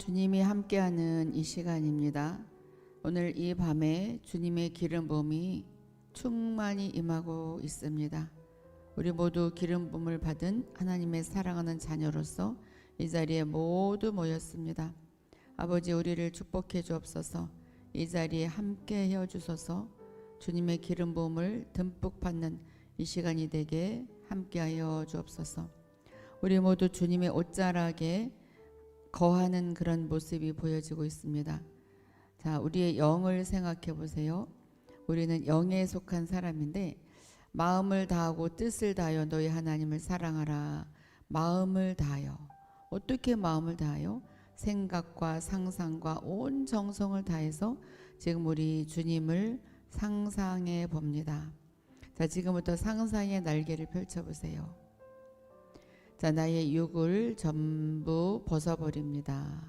주님이 함께하는 이 시간입니다. 오늘 이 밤에 주님의 기름 부음이 충만히 임하고 있습니다. 우리 모두 기름 부음을 받은 하나님의 사랑하는 자녀로서 이 자리에 모두 모였습니다. 아버지, 우리를 축복해 주옵소서. 이 자리에 함께 해 주소서. 주님의 기름 부음을 듬뿍 받는 이 시간이 되게 함께하여 주옵소서. 우리 모두 주님의 옷자락에 거하는 그런 모습이 보여지고 있습니다. 자, 우리의 영을 생각해 보세요. 우리는 영에 속한 사람인데 마음을 다하고 뜻을 다하여 너희 하나님을 사랑하라. 마음을 다하여. 어떻게 마음을 다하여? 생각과 상상과 온 정성을 다해서 지금 우리 주님을 상상해 봅니다. 자, 지금부터 상상의 날개를 펼쳐보세요. 자, 나의 육을 전부 벗어버립니다.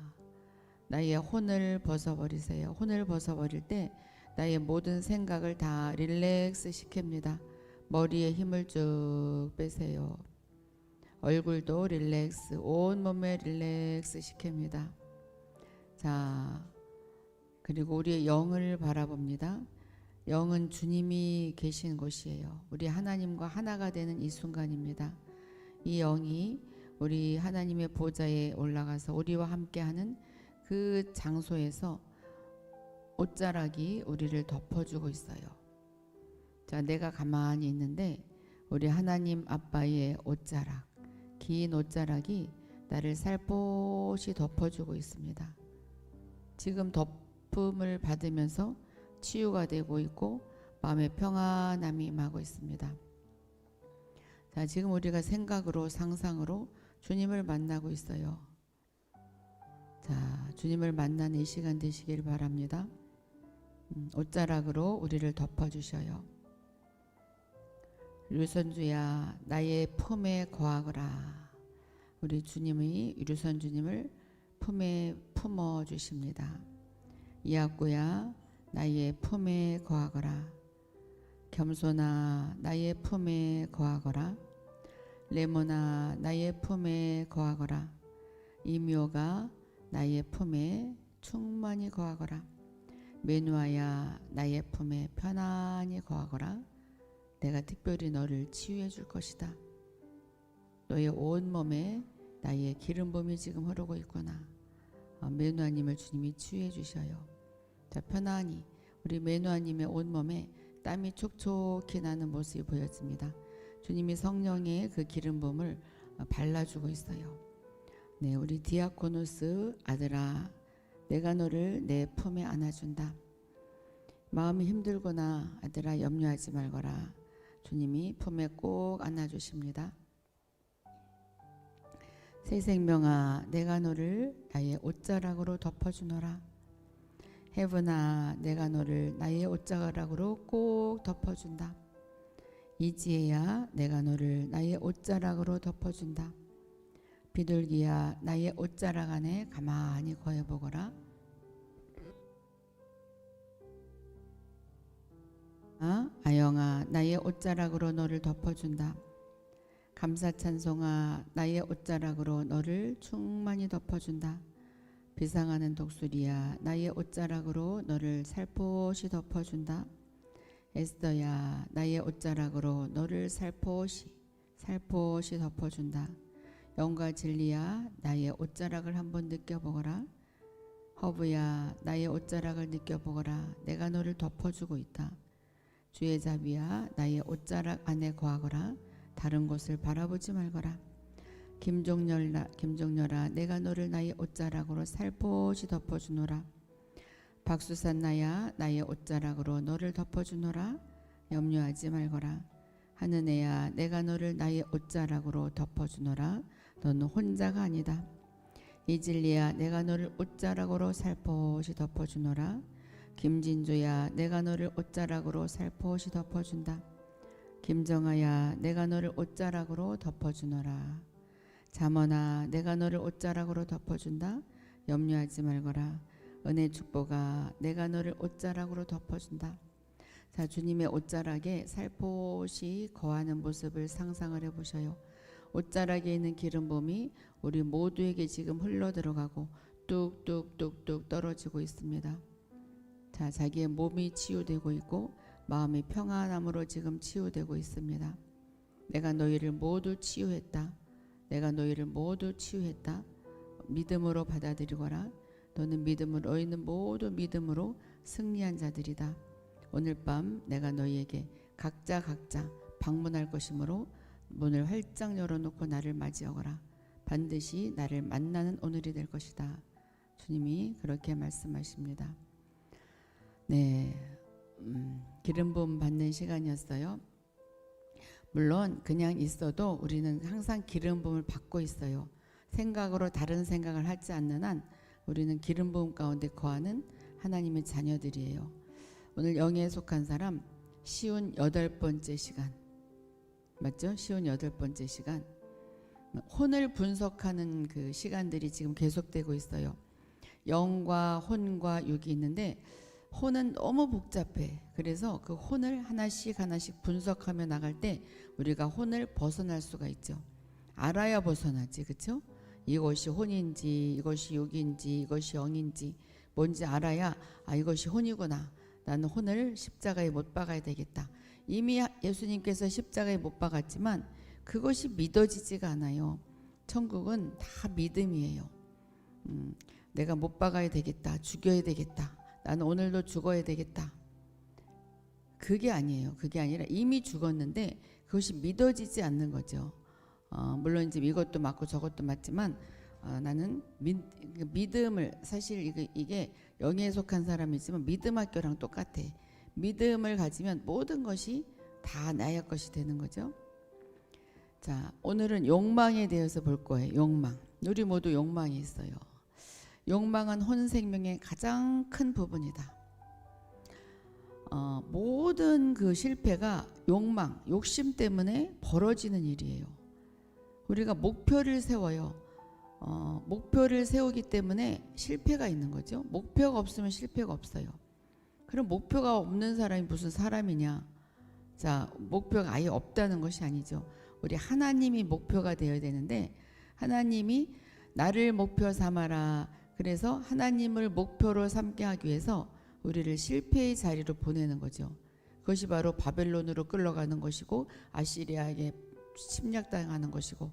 나의 혼을 벗어버리세요. 혼을 벗어버릴 때 나의 모든 생각을 다 릴렉스 시킵니다. 머리에 힘을 쭉 빼세요. 얼굴도 릴렉스, 온몸에 릴렉스 시킵니다. 자, 그리고 우리의 영을 바라봅니다. 영은 주님이 계신 곳이에요. 우리 하나님과 하나가 되는 이 순간입니다. 이 영이 우리 하나님의 보좌에 올라가서 우리와 함께하는 그 장소에서 옷자락이 우리를 덮어주고 있어요. 자, 내가 가만히 있는데 우리 하나님 아빠의 옷자락, 긴 옷자락이 나를 살포시 덮어주고 있습니다. 지금 덮음을 받으면서 치유가 되고 있고 마음의 평안함이 임하고 있습니다. 자, 지금 우리가 생각으로 상상으로 주님을 만나고 있어요. 자, 주님을 만나는 이 시간 되시길 바랍니다. 옷자락으로 우리를 덮어주셔요. 유선주야, 나의 품에 거하거라. 우리 주님이 유선 주님을 품에 품어 주십니다. 이학구야, 나의 품에 거하거라. 겸손아, 나의 품에 거하거라. 레모나, 나의 품에 거하거라. 이묘가 나의 품에 충만히 거하거라. 메누아야, 나의 품에 편안히 거하거라. 내가 특별히 너를 치유해 줄 것이다. 너의 온 몸에 나의 기름 부음이 지금 흐르고 있구나. 메누아님을 주님이 치유해 주셔요. 자, 편안히 우리 메누아님의 온 몸에 땀이 촉촉히 나는 모습이 보여집니다. 주님이 성령의 그 기름 부음을 발라주고 있어요. 네, 우리 디아코노스 아들아, 내가 너를 내 품에 안아준다. 마음이 힘들거나 아들아 염려하지 말거라. 주님이 품에 꼭 안아주십니다. 새 생명아, 내가 너를 나의 옷자락으로 덮어주노라. 헤븐아, 내가 너를 나의 옷자락으로 꼭 덮어준다. 이지혜야, 내가 너를 나의 옷자락으로 덮어준다. 비둘기야, 나의 옷자락 안에 가만히 거해보거라. 아영아, 나의 옷자락으로 너를 덮어준다. 감사찬송아, 나의 옷자락으로 너를 충만히 덮어준다. 비상하는 독수리야, 나의 옷자락으로 너를 살포시 덮어준다. 에스더야, 나의 옷자락으로 너를 살포시 덮어준다. 영과 진리야, 나의 옷자락을 한번 느껴보거라. 허브야, 나의 옷자락을 느껴보거라. 내가 너를 덮어주고 있다. 주의 자비야, 나의 옷자락 안에 거하거라. 다른 곳을 바라보지 말거라. 김종렬아, 내가 너를 나의 옷자락으로 살포시 덮어주노라. 박수산나야, 나의 옷자락으로 너를 덮어주노라. 염려하지 말거라. 하느네야, 내가 너를 나의 옷자락으로 덮어주노라. 너는 혼자가 아니다. 이진리야, 내가 너를 옷자락으로 살포시 덮어주노라. 김진주야, 내가 너를 옷자락으로 살포시 덮어준다. 김정아야, 내가 너를 옷자락으로 덮어주노라. 잠언아, 내가 너를 옷자락으로 덮어준다. 염려하지 말거라. 은혜 축복아, 내가 너를 옷자락으로 덮어준다. 자, 주님의 옷자락에 살포시 거하는 모습을 상상을 해보셔요. 옷자락에 있는 기름 부음이 우리 모두에게 지금 흘러 들어가고 뚝뚝뚝뚝 떨어지고 있습니다. 자, 자기의 몸이 치유되고 있고 마음이 평안함으로 지금 치유되고 있습니다. 내가 너희를 모두 치유했다. 내가 너희를 모두 치유했다. 믿음으로 받아들이거라. 너는 믿음으로, 너희는 모두 믿음으로 승리한 자들이다. 오늘 밤 내가 너희에게 각자 방문할 것이므로 문을 활짝 열어놓고 나를 맞이하거라. 반드시 나를 만나는 오늘이 될 것이다. 주님이 그렇게 말씀하십니다. 네, 기름 부음 받는 시간이었어요. 물론 그냥 있어도 우리는 항상 기름 부음을 받고 있어요. 생각으로 다른 생각을 하지 않는 한 우리는 기름 부음 가운데 거하는 하나님의 자녀들이에요. 오늘 영에 속한 사람 쉬운 8번째 시간 맞죠? 쉬운 8번째 시간 혼을 분석하는 그 시간들이 지금 계속되고 있어요. 영과 혼과 육이 있는데 혼은 너무 복잡해. 그래서 그 혼을 하나씩 분석하며 나갈 때 우리가 혼을 벗어날 수가 있죠. 알아야 벗어나지, 그렇죠? 이것이 혼인지 이것이 육인지 이것이 영인지 뭔지 알아야 이것이 혼이구나. 나는 혼을 십자가에 못 박아야 되겠다. 이미 예수님께서 십자가에 못 박았지만 그것이 믿어지지가 않아요. 천국은 다 믿음이에요. 내가 못 박아야 되겠다. 죽여야 되겠다. 나는 오늘도 죽어야 되겠다. 그게 아니에요. 그게 아니라 이미 죽었는데 그것이 믿어지지 않는 거죠. 물론 이제 이것도 맞고 저것도 맞지만 나는 믿음을 사실 이게 영에 속한 사람이지만 믿음 학교랑 똑같아. 믿음을 가지면 모든 것이 다 나의 것이 되는 거죠. 자, 오늘은 욕망에 대해서 볼 거예요. 욕망. 우리 모두 욕망이 있어요. 욕망은 혼 생명의 가장 큰 부분이다. 모든 그 실패가 욕망, 욕심 때문에 벌어지는 일이에요. 우리가 목표를 세워요. 목표를 세우기 때문에 실패가 있는 거죠. 목표가 없으면 실패가 없어요. 그럼 목표가 없는 사람이 무슨 사람이냐? 자, 목표가 아예 없다는 것이 아니죠. 우리 하나님이 목표가 되어야 되는데 하나님이 나를 목표 삼아라. 그래서 하나님을 목표로 삼게 하기 위해서 우리를 실패의 자리로 보내는 거죠. 그것이 바로 바벨론으로 끌려가는 것이고 아시리아에게 침략당하는 것이고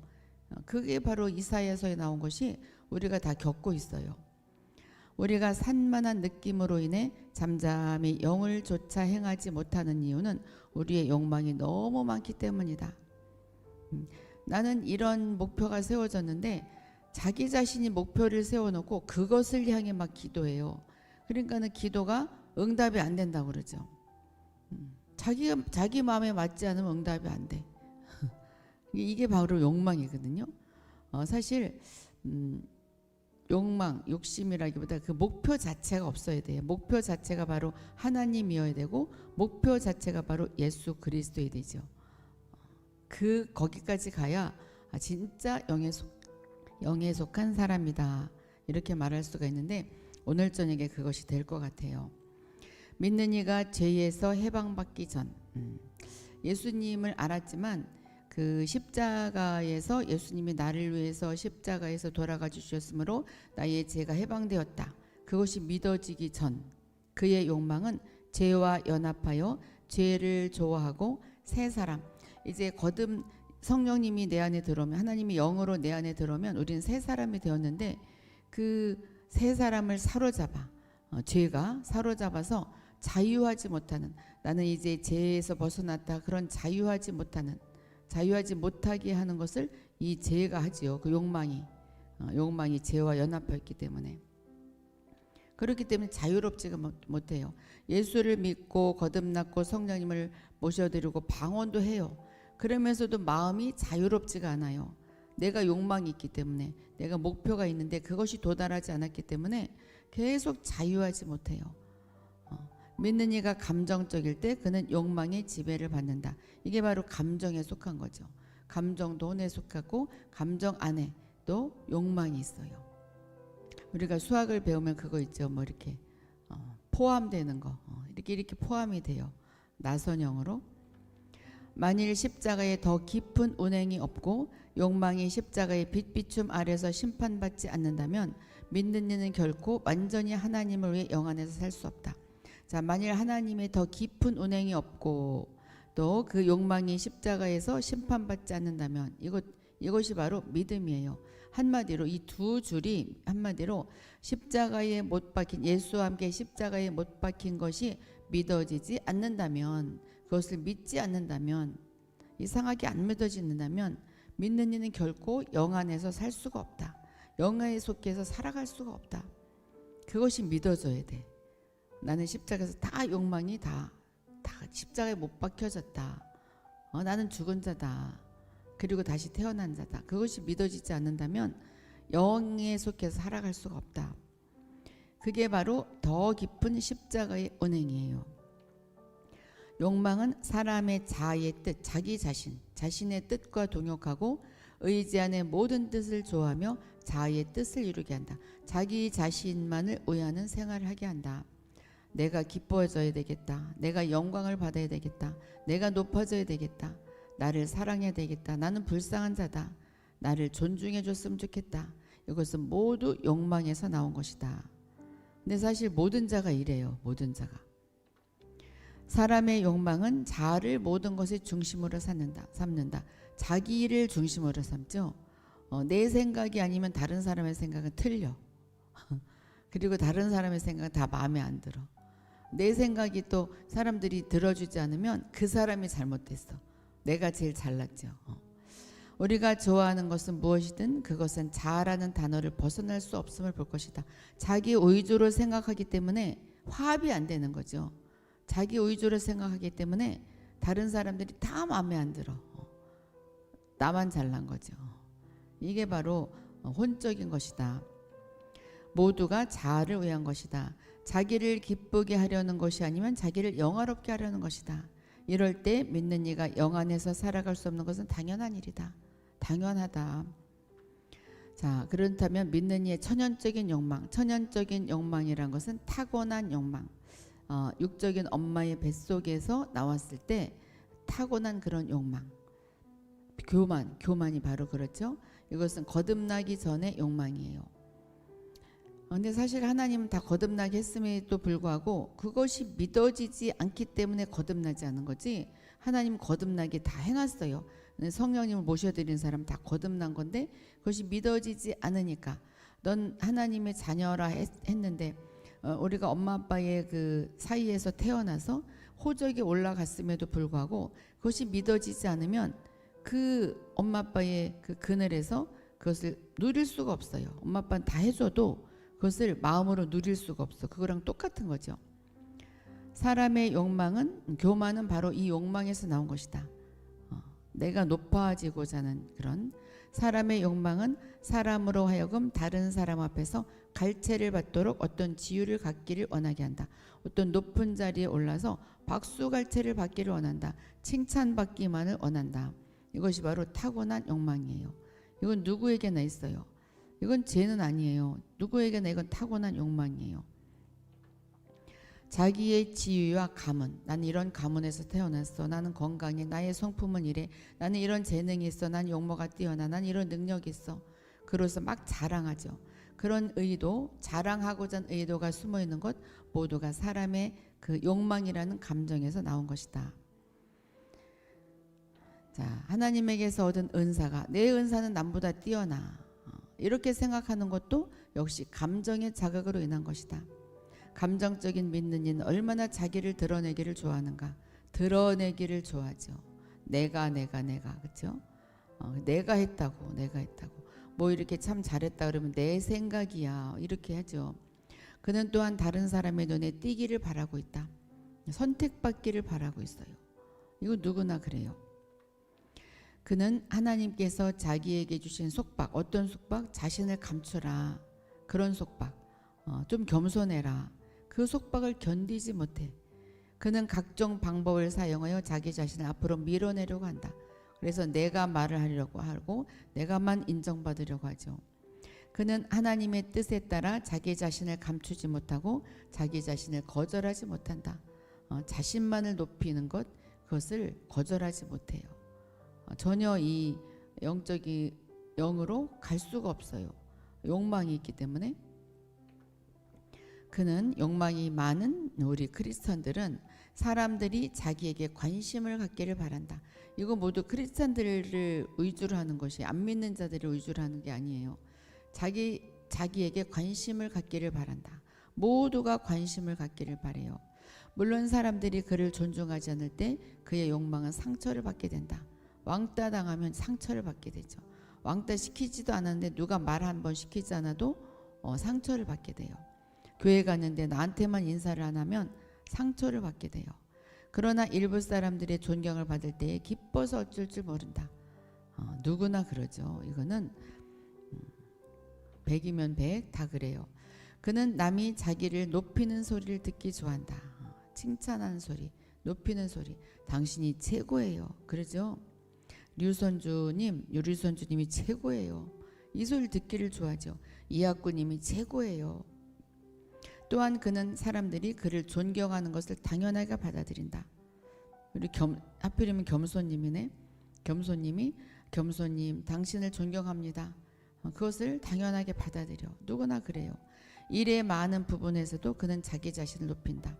그게 바로 이사야서에 나온 것이 우리가 다 겪고 있어요. 우리가 산만한 느낌으로 인해 잠잠히 영을 조차 행하지 못하는 이유는 우리의 욕망이 너무 많기 때문이다. 나는 이런 목표가 세워졌는데 자기 자신이 목표를 세워놓고 그것을 향해 막 기도해요. 그러니까는 기도가 응답이 안 된다고 그러죠. 자기 마음에 맞지 않으면 응답이 안 돼. 이게 바로 욕망이거든요. 사실 욕망, 욕심이라기보다 그 목표 자체가 없어야 돼요. 목표 자체가 바로 하나님이어야 되고 목표 자체가 바로 예수 그리스도여야 되죠. 거기까지 가야 진짜 영에 속한 사람이다. 이렇게 말할 수가 있는데 오늘 저녁에 그것이 될 것 같아요. 믿는 이가 죄에서 해방받기 전 예수님을 알았지만 그 십자가에서 예수님이 나를 위해서 십자가에서 돌아가 주셨으므로 나의 죄가 해방되었다. 그것이 믿어지기 전 그의 욕망은 죄와 연합하여 죄를 좋아하고 새 사람 이제 거듭 성령님이 내 안에 들어오면 하나님이 영으로 내 안에 들어오면 우리는 새 사람이 되었는데 그 새 사람을 사로잡아 죄가 사로잡아서 자유하지 못하는 나는 이제 죄에서 벗어났다 그런 자유하지 못하게 하는 것을 이 죄가 하지요. 그 욕망이 죄와 연합했기 때문에 그렇기 때문에 자유롭지가 못해요. 예수를 믿고 거듭났고 성령님을 모셔드리고 방언도 해요. 그러면서도 마음이 자유롭지가 않아요. 내가 욕망이 있기 때문에 내가 목표가 있는데 그것이 도달하지 않았기 때문에 계속 자유하지 못해요. 믿는 이가 감정적일 때 그는 욕망의 지배를 받는다. 이게 바로 감정에 속한 거죠. 감정도 혼에 속하고 감정 안에 또 욕망이 있어요. 우리가 수학을 배우면 그거 있죠. 뭐 이렇게 포함되는 거 이렇게 포함이 돼요. 나선형으로. 만일 십자가에 더 깊은 운행이 없고 욕망이 십자가의 빛비춤 아래서 심판받지 않는다면 믿는 이는 결코 완전히 하나님을 위해 영 안에서 살 수 없다. 자, 만일 하나님의 더 깊은 운행이 없고 또 그 욕망이 십자가에서 심판받지 않는다면 이것이 바로 믿음이에요. 한마디로 이 두 줄이 한마디로 십자가에 못 박힌 예수와 함께 십자가에 못 박힌 것이 믿어지지 않는다면, 그것을 믿지 않는다면, 이상하게 안 믿어진다면 믿는 이는 결코 영 안에서 살 수가 없다. 영에 속해서 살아갈 수가 없다. 그것이 믿어져야 돼. 나는 십자가에서 다 욕망이 다 십자가에 못 박혀졌다. 나는 죽은 자다. 그리고 다시 태어난 자다. 그것이 믿어지지 않는다면 영에 속해서 살아갈 수가 없다. 그게 바로 더 깊은 십자가의 은행이에요. 욕망은 사람의 자아의 뜻, 자기 자신의 뜻과 동역하고 의지 안에 모든 뜻을 좋아하며 자아의 뜻을 이루게 한다. 자기 자신만을 위하는 생활을 하게 한다. 내가 기뻐져야 되겠다. 내가 영광을 받아야 되겠다. 내가 높아져야 되겠다. 나를 사랑해야 되겠다. 나는 불쌍한 자다. 나를 존중해 줬으면 좋겠다. 이것은 모두 욕망에서 나온 것이다. 근데 사실 모든 자가 이래요. 모든 자가. 사람의 욕망은 자아를 모든 것의 중심으로 삼는다. 자기를 중심으로 삼죠. 내 생각이 아니면 다른 사람의 생각은 틀려. 그리고 다른 사람의 생각은 다 마음에 안 들어. 내 생각이 또 사람들이 들어주지 않으면 그 사람이 잘못됐어. 내가 제일 잘났죠. 우리가 좋아하는 것은 무엇이든 그것은 자아라는 단어를 벗어날 수 없음을 볼 것이다. 자기 위주로 생각하기 때문에 화합이 안 되는 거죠. 자기 위주로 생각하기 때문에 다른 사람들이 다 마음에 안 들어. 나만 잘난 거죠. 이게 바로 혼적인 것이다. 모두가 자아를 위한 것이다. 자기를 기쁘게 하려는 것이 아니면 자기를 영화롭게 하려는 것이다. 이럴 때 믿는 이가 영 안에서 살아갈 수 없는 것은 당연한 일이다. 당연하다. 자, 그렇다면 믿는 이의 천연적인 욕망이란 것은 타고난 욕망. 육적인 엄마의 뱃속에서 나왔을 때 타고난 그런 욕망. 교만이 바로 그렇죠. 이것은 거듭나기 전의 욕망이에요. 근데 사실 하나님은 다 거듭나게 했음에도 불구하고 그것이 믿어지지 않기 때문에 거듭나지 않은 거지, 하나님 거듭나게 다 해놨어요. 성령님을 모셔드린 사람 다 거듭난 건데 그것이 믿어지지 않으니까 넌 하나님의 자녀라 했는데 우리가 엄마 아빠의 그 사이에서 태어나서 호적이 올라갔음에도 불구하고 그것이 믿어지지 않으면 그 엄마 아빠의 그 그늘에서 그것을 누릴 수가 없어요. 엄마 아빠는 다 해줘도 그것을 마음으로 누릴 수가 없어. 그거랑 똑같은 거죠. 사람의 욕망은, 교만은 바로 이 욕망에서 나온 것이다. 내가 높아지고자 하는 그런 사람의 욕망은 사람으로 하여금 다른 사람 앞에서 갈채를 받도록 어떤 지위를 갖기를 원하게 한다. 어떤 높은 자리에 올라서 박수갈채를 받기를 원한다. 칭찬받기만을 원한다. 이것이 바로 타고난 욕망이에요. 이건 누구에게나 있어요. 이건 죄는 아니에요. 누구에게나 이건 타고난 욕망이에요. 자기의 지위와 가문, 나는 이런 가문에서 태어났어, 나는 건강해, 나의 성품은 이래, 나는 이런 재능이 있어, 난 용모가 뛰어나, 난 이런 능력이 있어. 그래서 막 자랑하죠. 그런 의도, 자랑하고자 하는 의도가 숨어있는 것 모두가 사람의 그 욕망이라는 감정에서 나온 것이다. 자, 하나님에게서 얻은 은사가, 내 은사는 남보다 뛰어나, 이렇게 생각하는 것도 역시 감정의 자극으로 인한 것이다. 감정적인 믿는 이는 얼마나 자기를 드러내기를 좋아하는가. 드러내기를 좋아하죠. 내가 그렇죠? 내가 했다고. 뭐 이렇게 참 잘했다 그러면 내 생각이야 이렇게 하죠. 그는 또한 다른 사람의 눈에 띄기를 바라고 있다. 선택받기를 바라고 있어요. 이거 누구나 그래요. 그는 하나님께서 자기에게 주신 속박, 어떤 속박? 자신을 감추라. 그런 속박. 좀 겸손해라. 그 속박을 견디지 못해. 그는 각종 방법을 사용하여 자기 자신을 앞으로 밀어내려고 한다. 그래서 내가 말을 하려고 하고 내가만 인정받으려고 하죠. 그는 하나님의 뜻에 따라 자기 자신을 감추지 못하고 자기 자신을 거절하지 못한다. 자신만을 높이는 것, 그것을 거절하지 못해요. 전혀 이 영적인 영으로 갈 수가 없어요. 욕망이 있기 때문에. 그는 욕망이 많은 우리 크리스천들은 사람들이 자기에게 관심을 갖기를 바란다. 이거 모두 크리스천들을 위주로 하는 것이, 안 믿는 자들을 위주로 하는 게 아니에요. 자기에게 관심을 갖기를 바란다. 모두가 관심을 갖기를 바래요. 물론 사람들이 그를 존중하지 않을 때 그의 욕망은 상처를 받게 된다. 왕따 당하면 상처를 받게 되죠. 왕따 시키지도 않았는데 누가 말 한 번 시키지 않아도 상처를 받게 돼요. 교회 갔는데 나한테만 인사를 안 하면 상처를 받게 돼요. 그러나 일부 사람들의 존경을 받을 때에 기뻐서 어쩔 줄 모른다. 누구나 그러죠. 이거는 100이면 100 다 그래요. 그는 남이 자기를 높이는 소리를 듣기 좋아한다. 칭찬하는 소리, 높이는 소리. 당신이 최고예요. 그러죠? 유리선주님이 최고예요. 이 소리를 듣기를 좋아하죠. 이학구님이 최고예요. 또한 그는 사람들이 그를 존경하는 것을 당연하게 받아들인다. 우리 하필이면 겸손님이네. 겸손님 당신을 존경합니다. 그것을 당연하게 받아들여. 누구나 그래요. 일의 많은 부분에서도 그는 자기 자신을 높인다.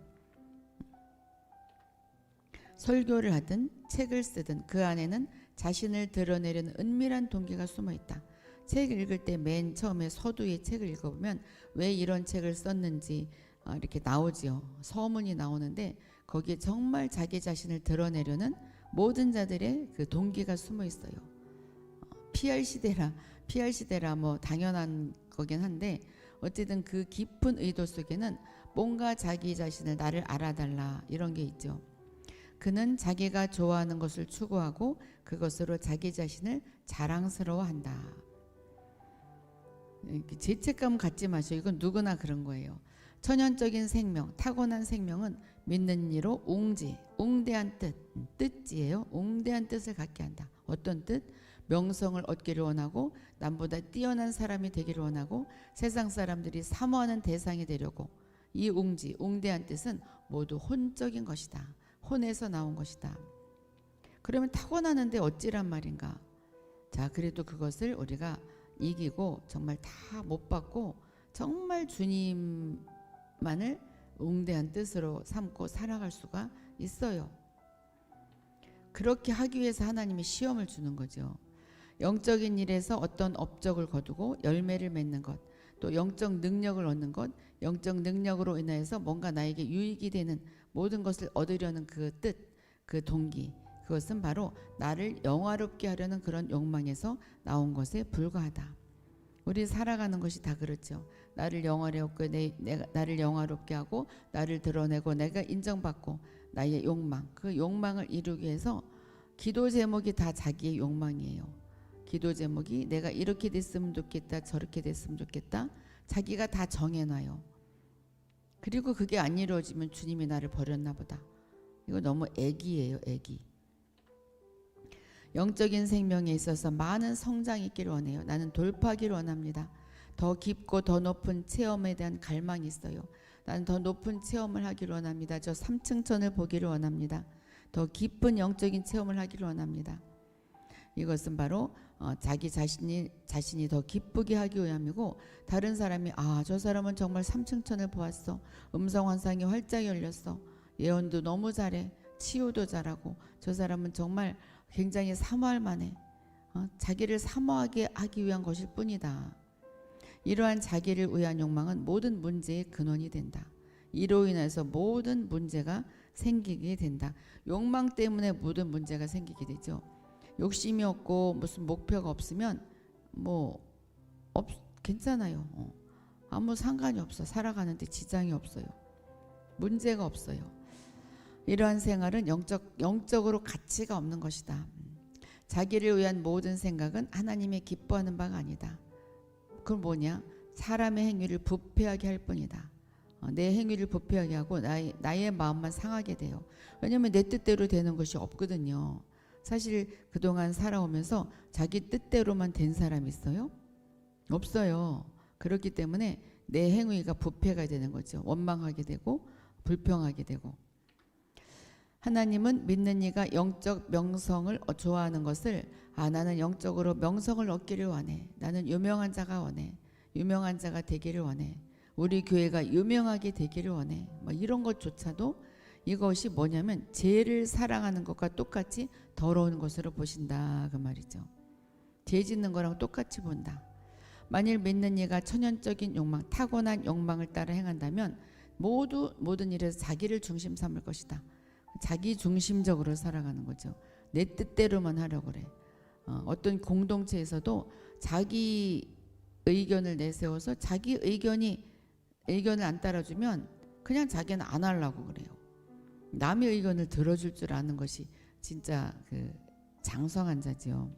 설교를 하든 책을 쓰든 그 안에는 자신을 드러내려는 은밀한 동기가 숨어 있다. 책 읽을 때 맨 처음에 서두에 책을 읽어보면 왜 이런 책을 썼는지 이렇게 나오지요. 서문이 나오는데 거기에 정말 자기 자신을 드러내려는 모든 자들의 그 동기가 숨어 있어요. PR 시대라 뭐 당연한 거긴 한데 어쨌든 그 깊은 의도 속에는 뭔가 자기 자신을 나를 알아달라 이런 게 있죠. 그는 자기가 좋아하는 것을 추구하고 그것으로 자기 자신을 자랑스러워한다. 죄책감 갖지 마시고 이건 누구나 그런 거예요. 천연적인 생명, 타고난 생명은 믿는 이로 웅대한 뜻지예요. 웅대한 뜻을 갖게 한다. 어떤 뜻? 명성을 얻기를 원하고 남보다 뛰어난 사람이 되기를 원하고 세상 사람들이 사모하는 대상이 되려고. 이 웅대한 뜻은 모두 혼적인 것이다. 혼에서 나온 것이다. 그러면 타고나는데 어찌란 말인가? 자, 그래도 그것을 우리가 이기고 정말 다 못 받고 정말 주님만을 웅대한 뜻으로 삼고 살아갈 수가 있어요. 그렇게 하기 위해서 하나님이 시험을 주는 거죠. 영적인 일에서 어떤 업적을 거두고 열매를 맺는 것, 또 영적 능력을 얻는 것, 영적 능력으로 인하여서 뭔가 나에게 유익이 되는 모든 것을 얻으려는 그 뜻, 그 동기, 그것은 바로 나를 영화롭게 하려는 그런 욕망에서 나온 것에 불과하다. 우리 살아가는 것이 다 그렇죠. 나를 영화롭게 나를 영화롭게 하고 나를 드러내고 내가 인정받고 나의 욕망, 그 욕망을 이루기 위해서 기도 제목이 다 자기의 욕망이에요. 기도 제목이 내가 이렇게 됐으면 좋겠다, 저렇게 됐으면 좋겠다. 자기가 다 정해놔요. 그리고 그게 안 이루어지면 주님이 나를 버렸나 보다. 이거 너무 애기예요, 애기. 영적인 생명에 있어서 많은 성장이 있기를 원해요. 나는 돌파하기를 원합니다. 더 깊고 더 높은 체험에 대한 갈망이 있어요. 나는 더 높은 체험을 하기를 원합니다. 저 3층 천을 보기를 원합니다. 더 깊은 영적인 체험을 하기를 원합니다. 이것은 바로 자기 자신이 더 기쁘게 하기 위함이고, 다른 사람이 저 사람은 정말 3층 천을 보았어. 음성 환상이 활짝 열렸어. 예언도 너무 잘해. 치유도 잘하고. 저 사람은 정말 굉장히 사모할 만해. 자기를 사모하게 하기 위한 것일 뿐이다. 이러한 자기를 위한 욕망은 모든 문제의 근원이 된다. 이로 인해서 모든 문제가 생기게 된다. 욕망 때문에 모든 문제가 생기게 되죠. 욕심이 없고 무슨 목표가 없으면 괜찮아요. 아무 상관이 없어. 살아가는데 지장이 없어요. 문제가 없어요. 이러한 생활은 영적으로 가치가 없는 것이다. 자기를 위한 모든 생각은 하나님의 기뻐하는 바가 아니다. 그건 뭐냐? 사람의 행위를 부패하게 할 뿐이다. 내 행위를 부패하게 하고 나의 마음만 상하게 돼요. 왜냐하면 내 뜻대로 되는 것이 없거든요. 사실 그동안 살아오면서 자기 뜻대로만 된 사람이 있어요? 없어요. 그렇기 때문에 내 행위가 부패가 되는 거죠. 원망하게 되고 불평하게 되고. 하나님은 믿는 이가 영적 명성을 좋아하는 것을 나는 영적으로 명성을 얻기를 원해. 나는 유명한 자가 원해. 유명한 자가 되기를 원해. 우리 교회가 유명하게 되기를 원해. 뭐 이런 것조차도 이것이 뭐냐면 죄를 사랑하는 것과 똑같이 더러운 것으로 보신다 그 말이죠. 죄 짓는 거랑 똑같이 본다. 만일 믿는 이가 천연적인 욕망, 타고난 욕망을 따라 행한다면 모든 일에서 자기를 중심 삼을 것이다. 자기 중심적으로 살아가는 거죠. 내 뜻대로만 하려고 그래. 어떤 공동체에서도 자기 의견을 내세워서 자기 의견을 안 따라주면 그냥 자기는 안 하려고 그래요. 남의 의견을 들어줄 줄 아는 것이 진짜 그 장성한 자지요.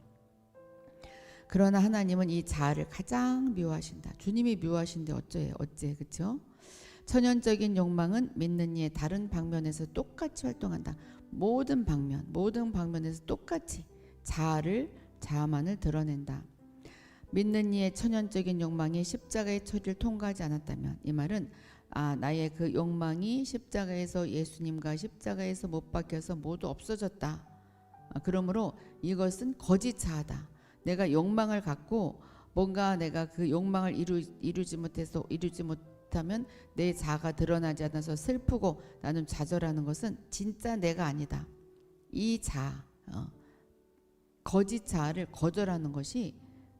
그러나 하나님은 이 자아를 가장 미워하신다. 주님이 미워하신데 어째 그렇죠? 천연적인 욕망은 믿는 이의 다른 방면에서 똑같이 활동한다. 모든 방면에서 똑같이 자아만을 드러낸다. 믿는 이의 천연적인 욕망이 십자가의 처리를 통과하지 않았다면, 이 말은 나의 그 욕망이 십자가에서 예수님과 십자가에서 못 박혀서 모두 없어졌다. 그러므로 이것은 거짓 자아다. 내가 욕망을 갖고 뭔가 내가 그 욕망을 이루지 못하면 내 자아가 드러나지 않아서 슬프고 나는 좌절하는 것은 진짜 내가 아니다. 이 자아, 거짓 자아를 거절하는 것이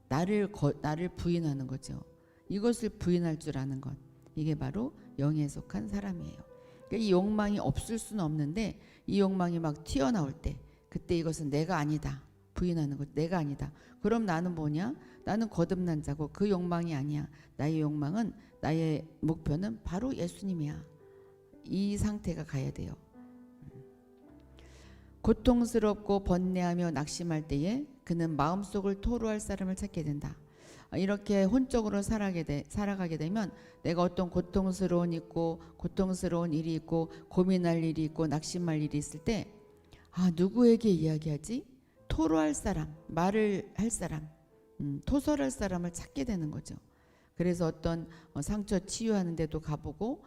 나를 부인하는 거죠. 이것을 부인할 줄 아는 것, 이게 바로 영에 속한 사람이에요. 그러니까 이 욕망이 없을 수는 없는데 이 욕망이 막 튀어나올 때, 그때 이것은 내가 아니다. 부인하는 것, 내가 아니다. 그럼 나는 뭐냐? 나는 거듭난 자고 그 욕망이 아니야. 나의 욕망은, 나의 목표는 바로 예수님이야. 이 상태가 가야 돼요. 고통스럽고 번뇌하며 낙심할 때에 그는 마음속을 토로할 사람을 찾게 된다. 이렇게 혼적으로 살아가게 되면 내가 어떤 고통스러운 일이 있고 고민할 일이 있고 낙심할 일이 있을 때 누구에게 이야기하지? 토로할 사람, 말을 할 사람, 토설할 사람을 찾게 되는 거죠. 그래서 어떤 상처 치유하는 데도 가보고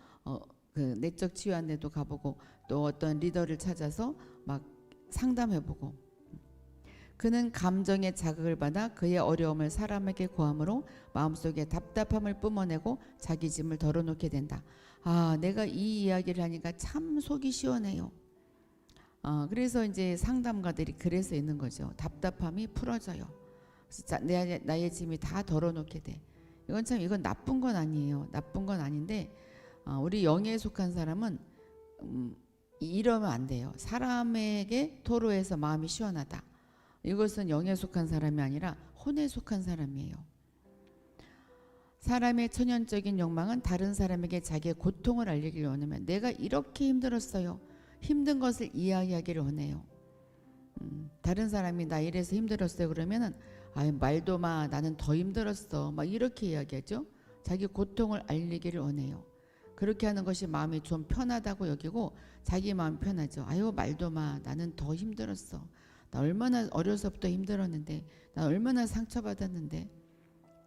그 내적 치유하는 데도 가보고 또 어떤 리더를 찾아서 막 상담해보고, 그는 감정의 자극을 받아 그의 어려움을 사람에게 고함으로 마음속에 답답함을 뿜어내고 자기 짐을 덜어놓게 된다. 내가 이 이야기를 하니까 참 속이 시원해요. 그래서 이제 상담가들이 그래서 있는 거죠. 답답함이 풀어져요. 그래서 나의 짐이 다 덜어놓게 돼. 이건 나쁜 건 아니에요. 나쁜 건 아닌데 우리 영에 속한 사람은 이러면 안 돼요. 사람에게 토로해서 마음이 시원하다. 이것은 영에 속한 사람이 아니라 혼에 속한 사람이에요. 사람의 천연적인 욕망은 다른 사람에게 자기의 고통을 알리길 원하면, 내가 이렇게 힘들었어요. 힘든 것을 이야기하기를 원해요. 다른 사람이 나 이래서 힘들었어요 그러면은 말도 마, 나는 더 힘들었어, 막 이렇게 이야기하죠. 자기 고통을 알리기를 원해요. 그렇게 하는 것이 마음이 좀 편하다고 여기고, 자기 마음 편하죠. 말도 마, 나는 더 힘들었어. 나 얼마나 어려서부터 힘들었는데, 나 얼마나 상처받았는데,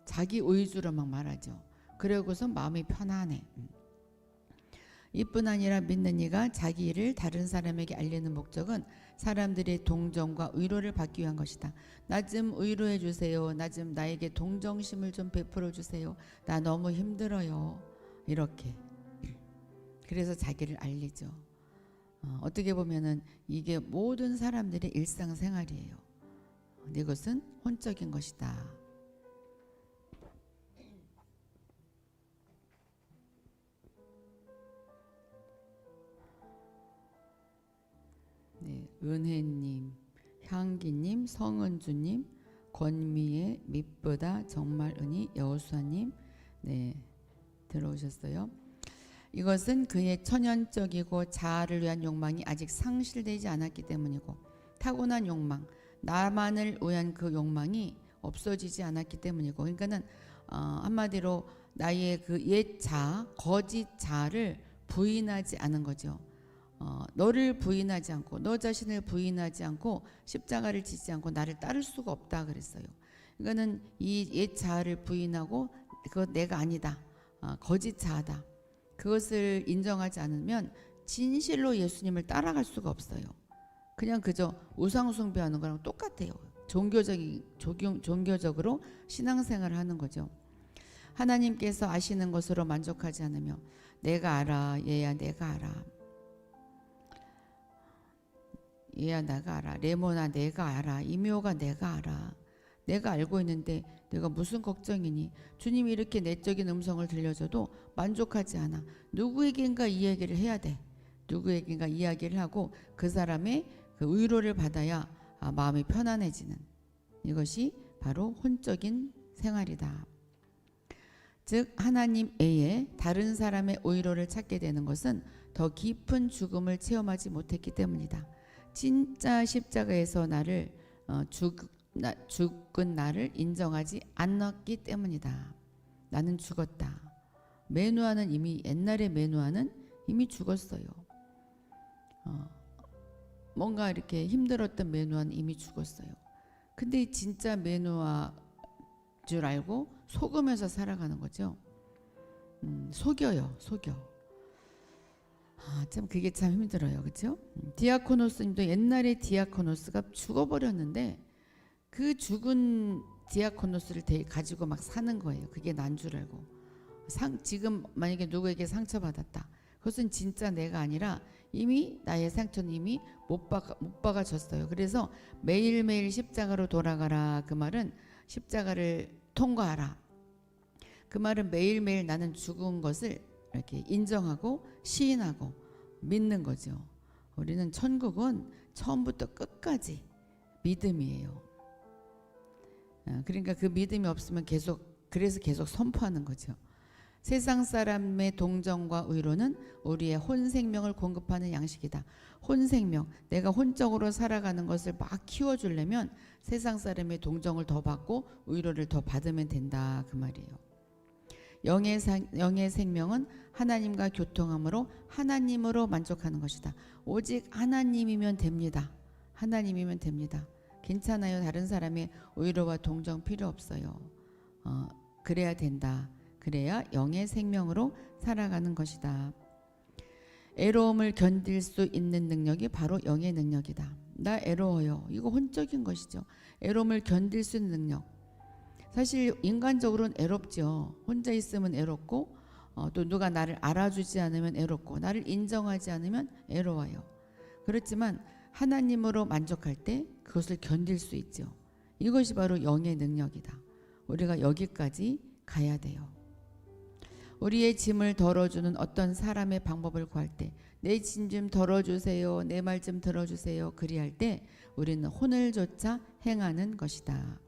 자기 위주로 막 말하죠. 그러고서 마음이 편안해. 이뿐 아니라 믿는 이가 자기 일을 다른 사람에게 알리는 목적은 사람들의 동정과 위로를 받기 위한 것이다. 나 좀 위로해 주세요. 나 좀 나에게 동정심을 좀 베풀어 주세요. 나 너무 힘들어요. 이렇게. 그래서 자기를 알리죠. 어떻게 보면은 이게 모든 사람들의 일상생활이에요. 이것은 혼적인 것이다. 네, 은혜님, 향기님, 성은주님, 권미애, 밑보다 정말 은희, 여수아님, 네, 들어오셨어요. 이것은 그의 천연적이고 자아를 위한 욕망이 아직 상실되지 않았기 때문이고, 타고난 욕망, 나만을 위한 그 욕망이 없어지지 않았기 때문이고, 그러니까는 한마디로 나의 그 옛 자아, 거짓 자아를 부인하지 않은 거죠. 너를 부인하지 않고, 너 자신을 부인하지 않고 십자가를 지지 않고 나를 따를 수가 없다 그랬어요. 이거는 이 옛 자아를 부인하고 그것 내가 아니다, 거짓 자아다, 그것을 인정하지 않으면 진실로 예수님을 따라갈 수가 없어요. 그냥 그저 우상 숭배하는 거랑 똑같아요. 종교적으로 신앙생활을 하는 거죠. 하나님께서 아시는 것으로 만족하지 않으며 내가 알아, 얘야 내가 알아, 얘야 내가 알아, 레모나 내가 알아, 이묘가 내가 알아, 내가 알고 있는데 내가 무슨 걱정이니? 주님이 이렇게 내적인 음성을 들려줘도 만족하지 않아. 누구에겐가 이 얘기를 해야 돼. 누구에겐가 이야기를 하고 그 사람의 그 위로를 받아야 마음이 편안해지는, 이것이 바로 혼적인 생활이다. 즉 하나님 외에 다른 사람의 위로를 찾게 되는 것은 더 깊은 죽음을 체험하지 못했기 때문이다. 진짜 십자가에서 나를 죽은 나를 인정하지 않았기 때문이다. 나는 죽었다. 메누아는 이미, 옛날에 메누아는 이미 죽었어요. 뭔가 이렇게 힘들었던 메누아는 이미 죽었어요. 근데 진짜 메누아 줄 알고 속으면서 살아가는 거죠. 속여요, 속여. 참 그게 참 힘들어요, 그렇죠? 디아코노스님도 옛날에 디아코노스가 죽어버렸는데 그 죽은 디아코노스를 가지고 막 사는 거예요. 그게 난 줄 알고. 지금 만약에 누구에게 상처받았다, 그것은 진짜 내가 아니라 이미 나의 상처는 이미 못 박아졌어요. 그래서 매일매일 십자가로 돌아가라, 그 말은 십자가를 통과하라, 그 말은 매일매일 나는 죽은 것을 이렇게 인정하고 시인하고 믿는 거죠. 우리는 천국은 처음부터 끝까지 믿음이에요. 그러니까 그 믿음이 없으면 그래서 계속 선포하는 거죠. 세상 사람의 동정과 위로는 우리의 혼 생명을 공급하는 양식이다. 혼 생명, 내가 혼적으로 살아가는 것을 막 키워주려면 세상 사람의 동정을 더 받고 위로를 더 받으면 된다, 그 말이에요. 영의 생명은 하나님과 교통함으로 하나님으로 만족하는 것이다. 오직 하나님이면 됩니다. 하나님이면 됩니다. 괜찮아요. 다른 사람의 위로와 동정 필요 없어요. 그래야 된다. 그래야 영의 생명으로 살아가는 것이다. 애로움을 견딜 수 있는 능력이 바로 영의 능력이다. 나 애로워요. 이거 혼적인 것이죠. 애로움을 견딜 수 있는 능력. 사실 인간적으로는 애롭죠. 혼자 있으면 애롭고 또 누가 나를 알아주지 않으면 애롭고 나를 인정하지 않으면 애로워요. 그렇지만 하나님으로 만족할 때 그것을 견딜 수 있죠. 이것이 바로 영의 능력이다. 우리가 여기까지 가야 돼요. 우리의 짐을 덜어주는 어떤 사람의 방법을 구할 때 내 짐 좀 덜어주세요, 내 말 좀 들어주세요, 그리할 때 우리는 혼을조차 행하는 것이다.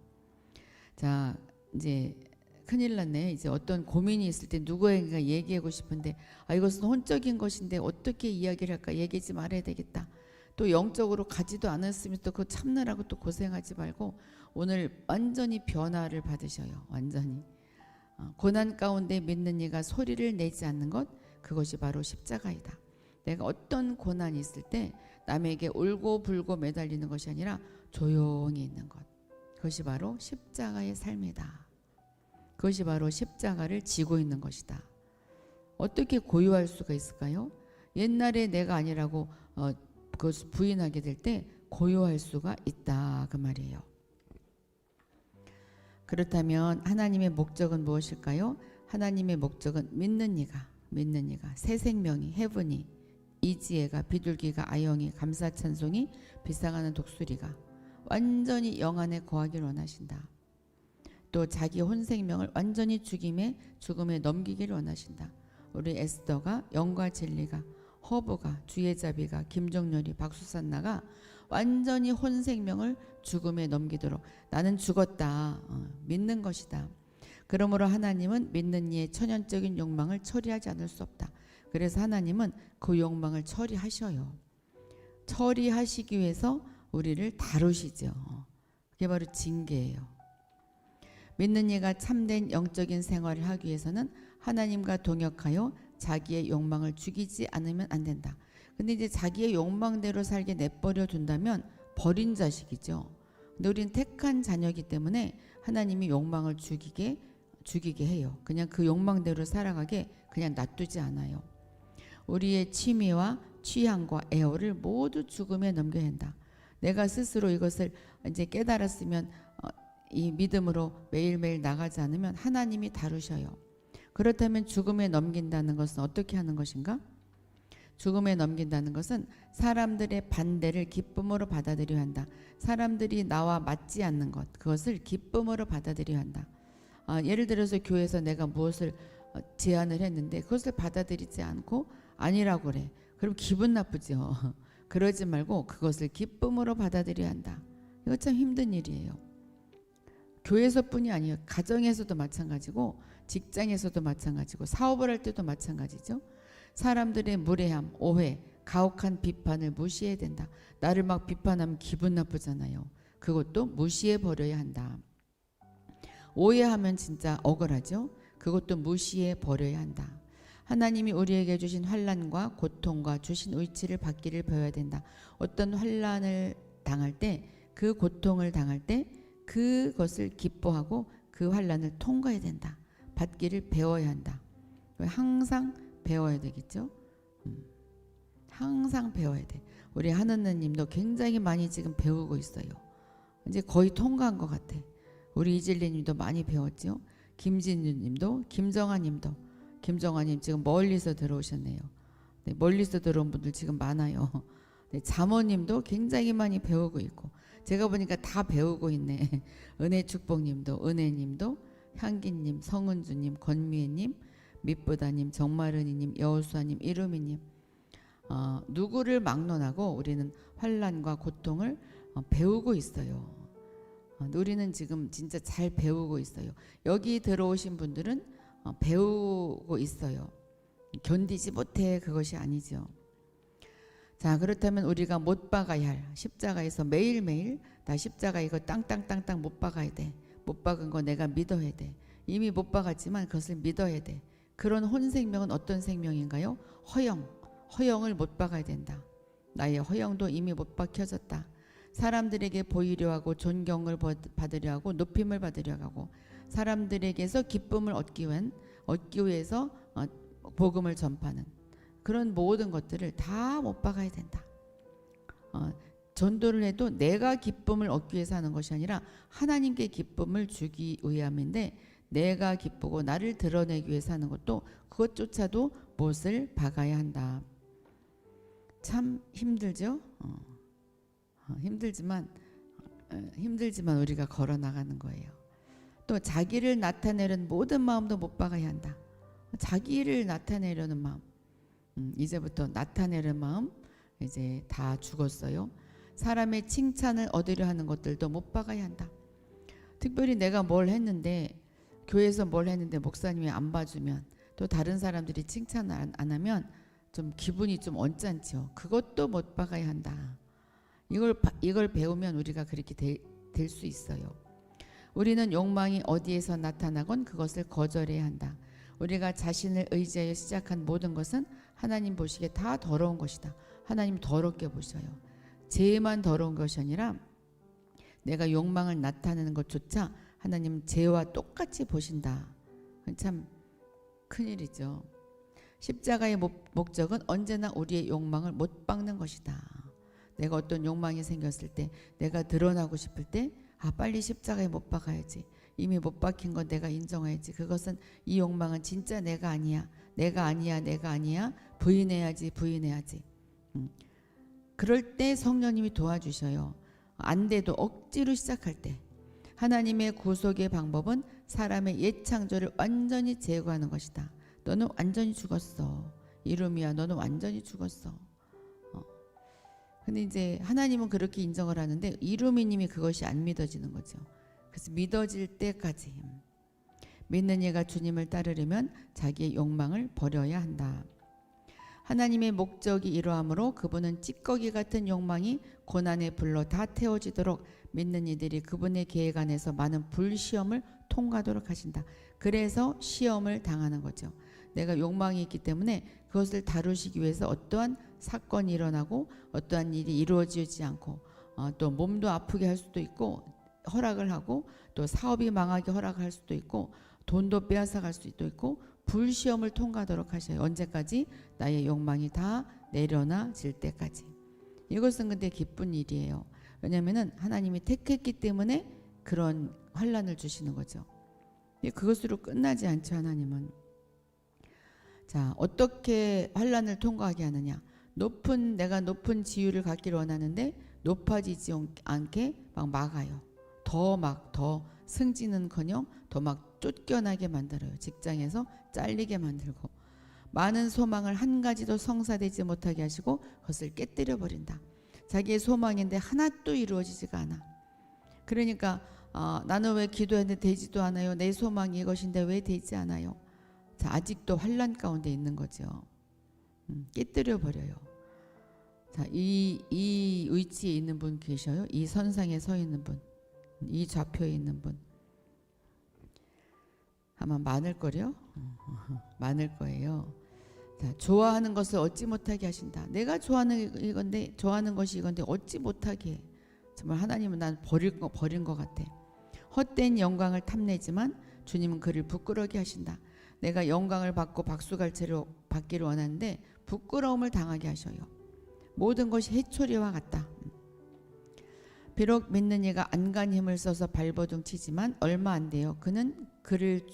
자, 이제 큰일 났네. 이제 어떤 고민이 있을 때 누구에게 얘기하고 싶은데 이것은 혼적인 것인데 어떻게 이야기를 할까, 얘기하지 말아야 되겠다. 또 영적으로 가지도 않았으면 또 그거 참느라고 또 고생하지 말고 오늘 완전히 변화를 받으셔요. 완전히. 고난 가운데 믿는 이가 소리를 내지 않는 것, 그것이 바로 십자가이다. 내가 어떤 고난이 있을 때 남에게 울고 불고 매달리는 것이 아니라 조용히 있는 것, 그것이 바로 십자가의 삶이다. 그것이 바로 십자가를 지고 있는 것이다. 어떻게 고요할 수가 있을까요? 옛날에 내가 아니라고 그것을 부인하게 될 때 고요할 수가 있다, 그 말이에요. 그렇다면 하나님의 목적은 무엇일까요? 하나님의 목적은 믿는 이가 새 생명이, 해분이, 이지혜가, 비둘기가, 아영이, 감사찬송이, 비상하는 독수리가 완전히 영 안에 거하기를 원하신다. 또 자기 혼 생명을 완전히 죽음에 넘기기를 원하신다. 우리 에스더가, 영과 진리가, 허브가, 주예자비가, 김종렬이, 박수산나가 완전히 혼 생명을 죽음에 넘기도록 나는 죽었다, 믿는 것이다. 그러므로 하나님은 믿는 이의 천연적인 욕망을 처리하지 않을 수 없다. 그래서 하나님은 그 욕망을 처리하셔요. 처리하시기 위해서 우리를 다루시죠. 그게 바로 징계예요. 믿는 이가 참된 영적인 생활을 하기 위해서는 하나님과 동역하여 자기의 욕망을 죽이지 않으면 안 된다. 근데 이제 자기의 욕망대로 살게 내버려 둔다면 버린 자식이죠. 근데 우리는 택한 자녀이기 때문에 하나님이 욕망을 죽이게 해요. 그냥 그 욕망대로 살아가게 그냥 놔두지 않아요. 우리의 취미와 취향과 애호를 모두 죽음에 넘겨야 한다. 내가 스스로 이것을 이제 깨달았으면 이 믿음으로 매일매일 나가지 않으면 하나님이 다루셔요. 그렇다면 죽음에 넘긴다는 것은 어떻게 하는 것인가? 죽음에 넘긴다는 것은 사람들의 반대를 기쁨으로 받아들여야 한다. 사람들이 나와 맞지 않는 것, 그것을 기쁨으로 받아들여야 한다. 예를 들어서 교회에서 내가 무엇을 제안을 했는데 그것을 받아들이지 않고 아니라고 그래. 그럼 기분 나쁘죠. 그러지 말고 그것을 기쁨으로 받아들여야 한다. 이거 참 힘든 일이에요. 교회에서뿐이 아니에요. 가정에서도 마찬가지고 직장에서도 마찬가지고 사업을 할 때도 마찬가지죠. 사람들의 무례함, 오해, 가혹한 비판을 무시해야 된다. 나를 막 비판하면 기분 나쁘잖아요. 그것도 무시해 버려야 한다. 오해하면 진짜 억울하죠. 그것도 무시해 버려야 한다. 하나님이 우리에게 주신 환난과 고통과 주신 의지를 받기를 배워야 된다. 어떤 환난을 당할 때, 그 고통을 당할 때 그것을 기뻐하고 그 환난을 통과해야 된다. 받기를 배워야 한다. 항상 배워야 되겠죠. 항상 배워야 돼. 우리 하느님도 굉장히 많이 지금 배우고 있어요. 이제 거의 통과한 것 같아. 우리 이질리님도 많이 배웠죠. 김진주님도, 김정아님도. 김정아님 지금 멀리서 들어오셨네요. 네, 멀리서 들어온 분들 지금 많아요. 네, 자모님도 굉장히 많이 배우고 있고 제가 보니까 다 배우고 있네. 은혜축복님도, 은혜님도, 향기님, 성은주님, 권미애님, 밑보다님, 정마른이님, 여우수아님, 이루미님. 누구를 막론하고 우리는 환난과 고통을 배우고 있어요. 우리는 지금 진짜 잘 배우고 있어요. 여기 들어오신 분들은 배우고 있어요. 견디지 못해 그것이 아니죠. 자, 그렇다면 우리가 못 박아야 할 십자가에서 매일매일 나 십자가 이거 땅땅땅땅 못 박아야 돼. 못 박은 거 내가 믿어야 돼. 이미 못 박았지만 그것을 믿어야 돼. 그런 혼생명은 어떤 생명인가요? 허영을 못 박아야 된다. 나의 허영도 이미 못 박혀졌다. 사람들에게 보이려 하고 존경을 받으려 하고 높임을 받으려 하고 사람들에게서 기쁨을 얻기 위해서 복음을 전파하는 그런 모든 것들을 다 못 박아야 된다. 전도를 해도 내가 기쁨을 얻기 위해서 하는 것이 아니라 하나님께 기쁨을 주기 위함인데 내가 기쁘고 나를 드러내기 위해서 하는 것도 그것조차도 못을 박아야 한다. 참 힘들죠? 힘들지만 우리가 걸어 나가는 거예요. 또 자기를 나타내려는 모든 마음도 못 박아야 한다. 자기를 나타내려는 마음, 이제부터 나타내려는 마음 이제 다 죽었어요. 사람의 칭찬을 얻으려 하는 것들도 못 박아야 한다. 특별히 내가 뭘 했는데 교회에서 뭘 했는데 목사님이 안 봐주면 또 다른 사람들이 칭찬을 안 하면 좀 기분이 좀 언짢죠. 그것도 못 박아야 한다. 이걸 배우면 우리가 그렇게 될 수 있어요. 우리는 욕망이 어디에서 나타나건 그것을 거절해야 한다. 우리가 자신을 의지하여 시작한 모든 것은 하나님 보시기에 다 더러운 것이다. 하나님 더럽게 보셔요. 죄만 더러운 것이 아니라 내가 욕망을 나타내는 것조차 하나님 죄와 똑같이 보신다. 참 큰일이죠. 십자가의 목적은 언제나 우리의 욕망을 못 박는 것이다. 내가 어떤 욕망이 생겼을 때 내가 드러나고 싶을 때 빨리 십자가에 못 박아야지. 이미 못 박힌 건 내가 인정해야지. 그것은 이 욕망은 진짜 내가 아니야. 내가 아니야. 부인해야지. 그럴 때 성령님이 도와주셔요. 안 돼도 억지로 시작할 때 하나님의 구속의 방법은 사람의 옛 창조를 완전히 제거하는 것이다. 너는 완전히 죽었어. 이름이야, 너는 완전히 죽었어. 근데 이제 하나님은 그렇게 인정을 하는데 이루미님이 그것이 안 믿어지는 거죠. 그래서 믿어질 때까지 믿는 이가 주님을 따르려면 자기의 욕망을 버려야 한다. 하나님의 목적이 이러하므로 그분은 찌꺼기 같은 욕망이 고난의 불로 다 태워지도록 믿는 이들이 그분의 계획 안에서 많은 불시험을 통과하도록 하신다. 그래서 시험을 당하는 거죠. 내가 욕망이 있기 때문에 그것을 다루시기 위해서 어떠한 사건이 일어나고 어떠한 일이 이루어지지 않고 또 몸도 아프게 할 수도 있고 허락을 하고 또 사업이 망하게 허락할 수도 있고 돈도 빼앗아갈 수도 있고 불시험을 통과하도록 하셔요. 언제까지? 나의 욕망이 다 내려놔질 때까지. 이것은 근데 기쁜 일이에요. 왜냐하면 하나님이 택했기 때문에 그런 환난을 주시는 거죠. 그것으로 끝나지 않죠. 하나님은. 자, 어떻게 환난을 통과하게 하느냐? 내가 높은 지위를 갖기를 원하는데 높아지지 않게 막 막아요. 더 승진은커녕 더 막 쫓겨나게 만들어요. 직장에서 잘리게 만들고, 많은 소망을 한 가지도 성사되지 못하게 하시고 그것을 깨뜨려 버린다. 자기의 소망인데 하나도 이루어지지가 않아. 그러니까 나는 왜 기도했는데 되지도 않아요. 내 소망이 이것인데 왜 되지 않아요. 자, 아직도 환난 가운데 있는 거죠. 깨뜨려 버려요. 자, 이 위치에 있는 분 계셔요? 이 선상에 서 있는 분, 이 좌표에 있는 분. 아마 많을 거요. 많을 거예요. 자, 좋아하는 것을 얻지 못하게 하신다. 내가 좋아하는 것이 이건데 얻지 못하게 해. 정말 하나님은 난 버린 것 같아. 헛된 영광을 탐내지만 주님은 그를 부끄러게 하신다. 내가 영광을 받고 박수갈채로 받기를 원하는데 부끄러움을 당하게 하셔요. 모든 것이 해초리와 같다. 비록 믿는 이가 안간 힘을 써서 발버둥 치지만 얼마 안 돼요. 그는 그를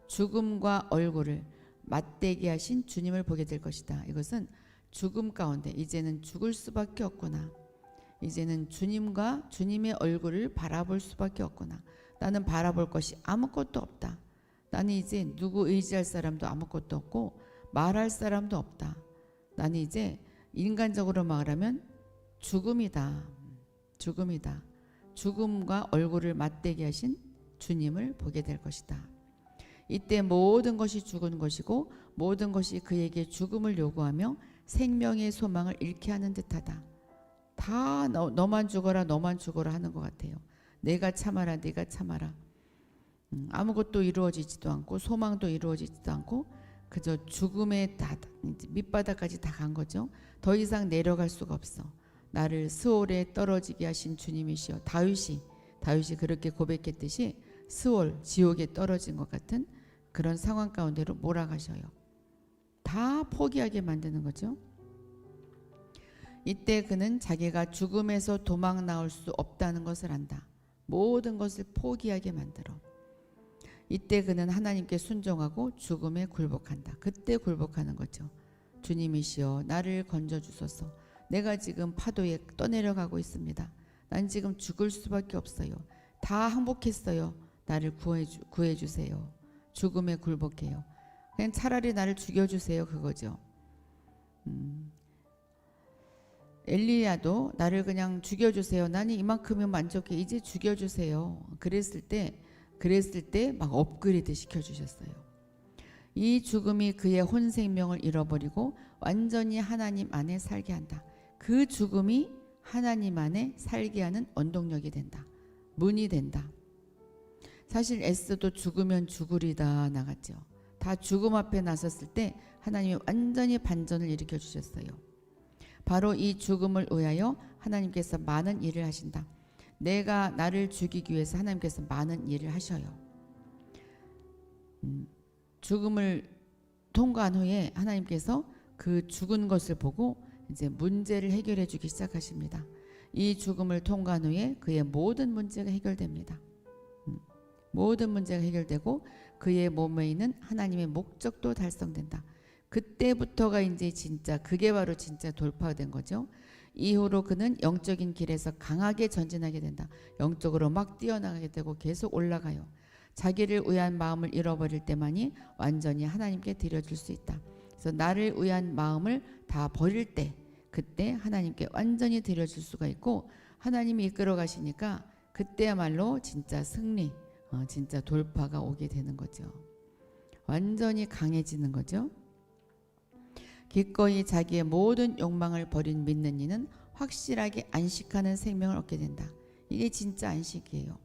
죽음과 얼굴을 맞대게 하신 주님을 보게 될 것이다. 이것은 죽음 가운데 이제는 죽을 수밖에 없구나. 이제는 주님의 얼굴을 바라볼 수밖에 없구나. 나는 바라볼 것이 아무것도 없다. 나는 이제 누구 의지할 사람도 아무것도 없고 말할 사람도 없다. 나는 이제 인간적으로 말하면 죽음이다. 죽음과 얼굴을 맞대게 하신 주님을 보게 될 것이다. 이때 모든 것이 죽은 것이고 모든 것이 그에게 죽음을 요구하며 생명의 소망을 잃게 하는 듯하다. 다 너만 죽어라 하는 것 같아요. 내가 참아라. 아무것도 이루어지지도 않고 소망도 이루어지지도 않고 그저 죽음의 밑바닥까지 다 간 거죠. 더 이상 내려갈 수가 없어. 나를 스올에 떨어지게 하신 주님이시여. 다윗이 그렇게 고백했듯이 스올, 지옥에 떨어진 것 같은 그런 상황 가운데로 몰아가셔요. 다 포기하게 만드는 거죠. 이때 그는 자기가 죽음에서 도망 나올 수 없다는 것을 안다. 모든 것을 포기하게 만들어. 이때 그는 하나님께 순종하고 죽음에 굴복한다. 그때 굴복하는 거죠. 주님이시여 나를 건져주소서. 내가 지금 파도에 떠내려가고 있습니다. 난 지금 죽을 수밖에 없어요. 다 항복했어요. 나를 구해주세요. 죽음에 굴복해요. 그냥 차라리 나를 죽여주세요. 그거죠. 엘리야도 나를 그냥 죽여주세요. 나는 이만큼이면 만족해. 이제 죽여주세요. 그랬을 때 막 업그레이드 시켜주셨어요. 이 죽음이 그의 혼 생명을 잃어버리고 완전히 하나님 안에 살게 한다. 그 죽음이 하나님 안에 살게 하는 원동력이 된다. 문이 된다. 사실 에스더도 죽으면 죽으리다 나갔죠. 다 죽음 앞에 나섰을 때 하나님이 완전히 반전을 일으켜 주셨어요. 바로 이 죽음을 위하여 하나님께서 많은 일을 하신다. 나를 죽이기 위해서 하나님께서 많은 일을 하셔요. 죽음을 통과한 후에 하나님께서 그 죽은 것을 보고 이제 문제를 해결해 주기 시작하십니다. 이 죽음을 통과한 후에 그의 모든 문제가 해결됩니다. 모든 문제가 해결되고 그의 몸에 있는 하나님의 목적도 달성된다. 그때부터가 이제 그게 바로 진짜 돌파된 거죠. 이후로 그는 영적인 길에서 강하게 전진하게 된다. 영적으로 막 뛰어나가게 되고 계속 올라가요. 자기를 위한 마음을 잃어버릴 때만이 완전히 하나님께 드려줄 수 있다. 그래서 나를 위한 마음을 다 버릴 때 그때 하나님께 완전히 드려줄 수가 있고 하나님이 이끌어 가시니까 그때야말로 진짜 승리, 진짜 돌파가 오게 되는 거죠. 완전히 강해지는 거죠. 기꺼이 자기의 모든 욕망을 버린 믿는 이는 확실하게 안식하는 생명을 얻게 된다. 이게 진짜 안식이에요.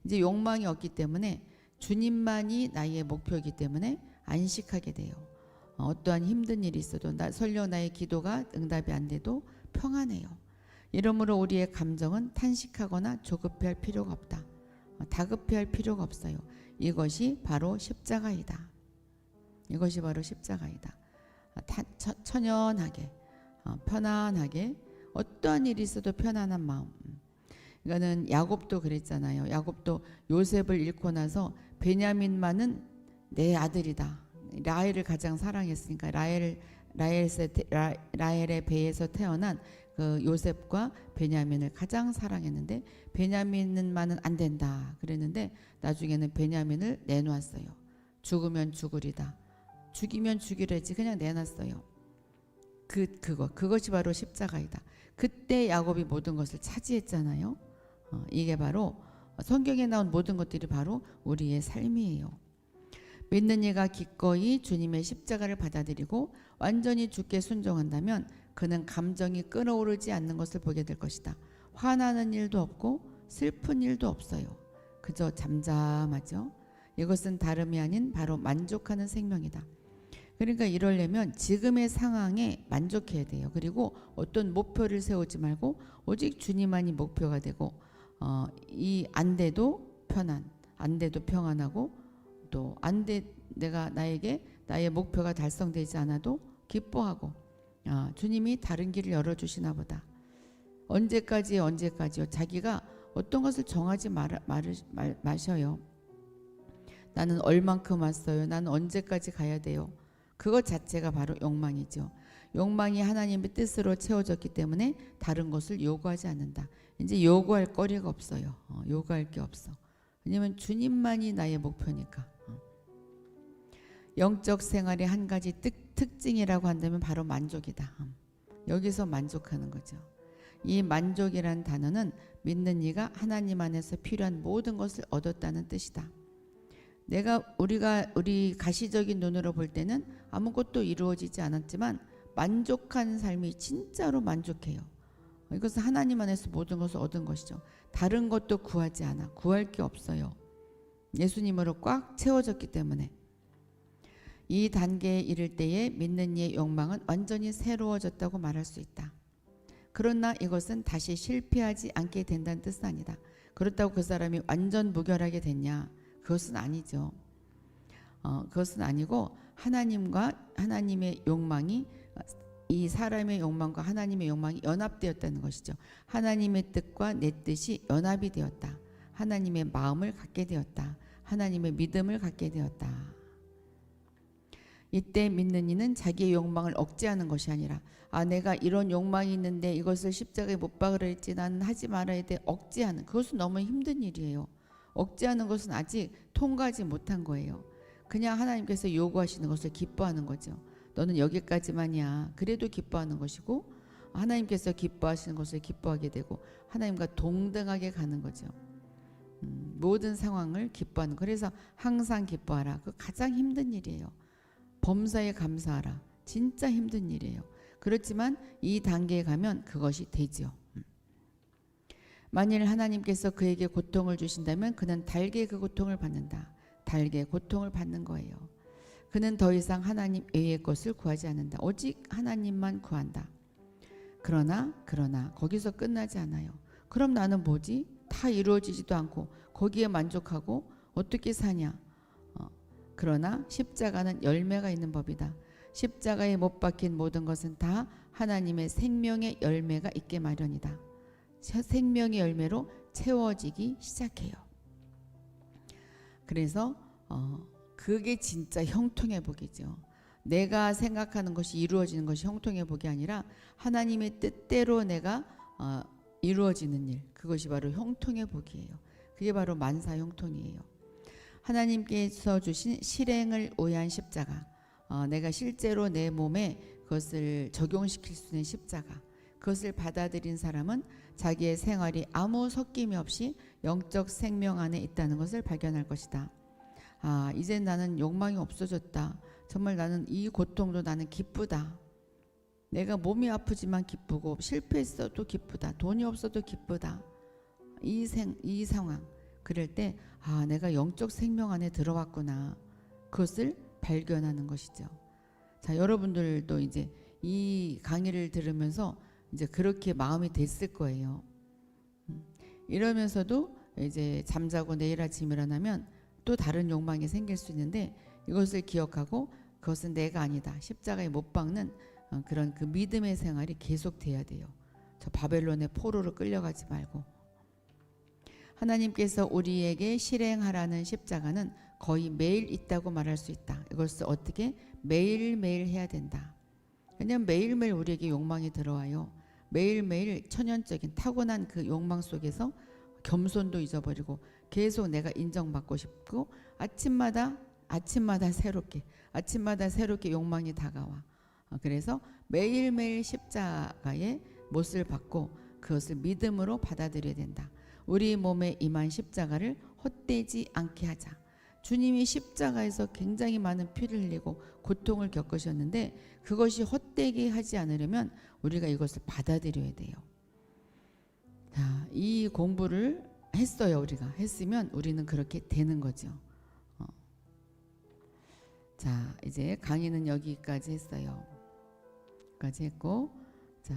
이제 욕망이 없기 때문에 주님만이 나의 목표이기 때문에 안식하게 돼요. 어떠한 힘든 일이 있어도 설령 나의 기도가 응답이 안 돼도 평안해요. 이러므로 우리의 감정은 탄식하거나 조급해할 필요가 없다. 다급해할 필요가 없어요. 이것이 바로 십자가이다. 이것이 바로 십자가이다. 천연하게 편안하게 어떠한 일이 있어도 편안한 마음. 이거는 야곱도 그랬잖아요. 야곱도 요셉을 잃고 나서 베냐민만은 내 아들이다. 라헬을 가장 사랑했으니까 라헬의 배에서 태어난 그 요셉과 베냐민을 가장 사랑했는데 베냐민만은 안 된다 그랬는데 나중에는 베냐민을 내놓았어요. 죽으면 죽으리다. 죽이면 죽이래지 그냥 내놨어요. 그것이 바로 십자가이다. 그때 야곱이 모든 것을 차지했잖아요. 이게 바로 성경에 나온 모든 것들이 바로 우리의 삶이에요. 믿는 이가 기꺼이 주님의 십자가를 받아들이고 완전히 주께 순종한다면 그는 감정이 끓어오르지 않는 것을 보게 될 것이다. 화나는 일도 없고 슬픈 일도 없어요. 그저 잠잠하죠. 이것은 다름이 아닌 바로 만족하는 생명이다. 그러니까 이러려면 지금의 상황에 만족해야 돼요. 그리고 어떤 목표를 세우지 말고 오직 주님만이 목표가 되고 이 안 돼도 편안, 안 돼도 평안하고 또 안 돼 나에게 나의 목표가 달성되지 않아도 기뻐하고 주님이 다른 길을 열어주시나 보다. 언제까지요? 자기가 어떤 것을 정하지 마셔요. 나는 얼만큼 왔어요. 나는 언제까지 가야 돼요. 그것 자체가 바로 욕망이죠. 욕망이 하나님의 뜻으로 채워졌기 때문에 다른 것을 요구하지 않는다. 이제 요구할 거리가 없어요. 요구할 게 없어. 왜냐하면 주님만이 나의 목표니까. 영적 생활의 한 가지 특징이라고 한다면 바로 만족이다. 여기서 만족하는 거죠. 이 만족이라는 단어는 믿는 이가 하나님 안에서 필요한 모든 것을 얻었다는 뜻이다. 우리 가시적인 눈으로 볼 때는 아무것도 이루어지지 않았지만 만족한 삶이 진짜로 만족해요. 이것은 하나님 안에서 모든 것을 얻은 것이죠. 다른 것도 구하지 않아. 구할 게 없어요. 예수님으로 꽉 채워졌기 때문에. 이 단계에 이를 때에 믿는 이의 욕망은 완전히 새로워졌다고 말할 수 있다. 그러나 이것은 다시 실패하지 않게 된다는 뜻은 아니다. 그렇다고 그 사람이 완전 무결하게 됐냐? 그것은 아니죠. 그것은 아니고 하나님의 욕망이 이 사람의 욕망과 하나님의 욕망이 연합되었다는 것이죠. 하나님의 뜻과 내 뜻이 연합이 되었다. 하나님의 마음을 갖게 되었다. 하나님의 믿음을 갖게 되었다. 이때 믿는 이는 자기의 욕망을 억제하는 것이 아니라 내가 이런 욕망이 있는데 이것을 십자가에 못 박으랬지 나는 하지 말아야 돼. 억제하는 그것은 너무 힘든 일이에요. 억제하는 것은 아직 통과하지 못한 거예요. 그냥 하나님께서 요구하시는 것을 기뻐하는 거죠. 너는 여기까지만이야. 그래도 기뻐하는 것이고 하나님께서 기뻐하시는 것을 기뻐하게 되고 하나님과 동등하게 가는 거죠. 모든 상황을 기뻐하는. 그래서 항상 기뻐하라. 그 가장 힘든 일이에요. 범사에 감사하라. 진짜 힘든 일이에요. 그렇지만 이 단계에 가면 그것이 되죠. 만일 하나님께서 그에게 고통을 주신다면 그는 달게 그 고통을 받는다. 달게 고통을 받는 거예요. 그는 더 이상 하나님 외의 것을 구하지 않는다. 오직 하나님만 구한다. 그러나 거기서 끝나지 않아요. 그럼 나는 뭐지? 다 이루어지지도 않고 거기에 만족하고 어떻게 사냐? 그러나 십자가는 열매가 있는 법이다. 십자가에 못 박힌 모든 것은 다 하나님의 생명의 열매가 있게 마련이다. 생명의 열매로 채워지기 시작해요. 그래서 그게 진짜 형통의 복이죠. 내가 생각하는 것이 이루어지는 것이 형통의 복이 아니라 하나님의 뜻대로 내가 이루어지는 일, 그것이 바로 형통의 복이에요. 그게 바로 만사 형통이에요. 하나님께서 주신 실행을 위한 십자가, 내가 실제로 내 몸에 그것을 적용시킬 수 있는 십자가, 그것을 받아들인 사람은 자기의 생활이 아무 섞임이 없이 영적 생명 안에 있다는 것을 발견할 것이다. 이제 나는 욕망이 없어졌다. 정말 나는 이 고통도 나는 기쁘다. 내가 몸이 아프지만 기쁘고 실패했어도 기쁘다. 돈이 없어도 기쁘다. 이 상황. 그럴 때 내가 영적 생명 안에 들어왔구나. 그것을 발견하는 것이죠. 자, 여러분들도 이제 이 강의를 들으면서 이제 그렇게 마음이 됐을 거예요. 이러면서도 이제 잠자고 내일 아침 일어나면 또 다른 욕망이 생길 수 있는데 이것을 기억하고 그것은 내가 아니다. 십자가에 못 박는 그런 그 믿음의 생활이 계속돼야 돼요. 저 바벨론의 포로로 끌려가지 말고 하나님께서 우리에게 실행하라는 십자가는 거의 매일 있다고 말할 수 있다. 이것을 어떻게 매일매일 해야 된다. 왜냐하면 매일매일 우리에게 욕망이 들어와요. 매일매일 천연적인 타고난 그 욕망 속에서 겸손도 잊어버리고 계속 내가 인정받고 싶고 아침마다 새롭게 욕망이 다가와. 그래서 매일매일 십자가의 못을 받고 그것을 믿음으로 받아들여야 된다. 우리 몸에 임한 십자가를 헛되지 않게 하자. 주님이 십자가에서 굉장히 많은 피를 흘리고 고통을 겪으셨는데 그것이 헛되게 하지 않으려면 우리가 이것을 받아들여야 돼요. 자, 이 공부를 했어요. 우리가 했으면 우리는 그렇게 되는 거죠. 자, 이제 강의는 여기까지 했어요. 여기까지 했고, 자,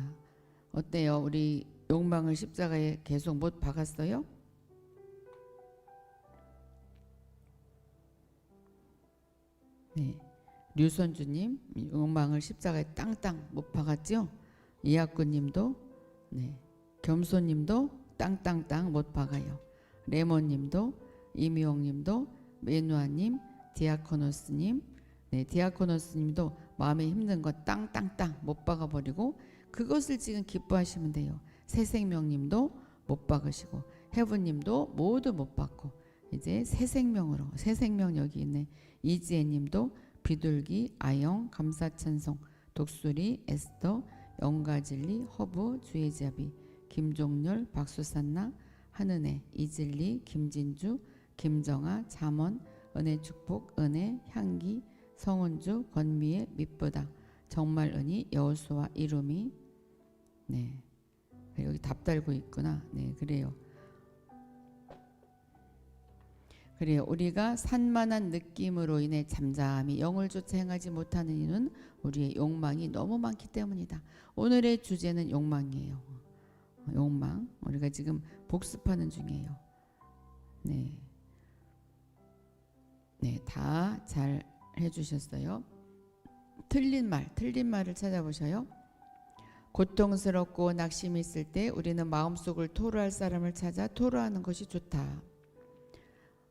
어때요? 우리 욕망을 십자가에 계속 못 박았어요? 네, 류선주님 욕망을 십자가에 땅땅 못 박았죠? 이학구님도, 네, 겸손님도 땅땅땅 못 박아요. 레몬님도, 이미옥님도, 메누아님, 디아코노스님, 네, 디아코노스님도 마음에 힘든 거 땅땅땅 못 박아버리고 그것을 지금 기뻐하시면 돼요. 새생명님도 못 박으시고 해부님도 모두 못 박고 이제 새생명으로 새생명 여기 있네. 이지혜님도 비둘기, 아영, 감사천송, 독수리, 에스더, 영가진리, 허브, 주의자비, 김종렬, 박수산나, 한은혜, 이진리, 김진주, 김정아, 잠원, 은혜축복, 은혜, 향기, 성은주, 권미애, 밑보다, 정말은희, 여호수아, 이루미. 네, 여기 답 달고 있구나. 네, 그래요. 우리가 산만한 느낌으로 인해 잠잠히 영을 쫓아 행하지 못하는 이유는 우리의 욕망이 너무 많기 때문이다. 오늘의 주제는 욕망이에요. 욕망. 우리가 지금 복습하는 중이에요. 네, 네, 다 잘 해주셨어요. 틀린 말을 찾아보셔요. 고통스럽고 낙심이 있을 때 우리는 마음속을 토로할 사람을 찾아 토로하는 것이 좋다.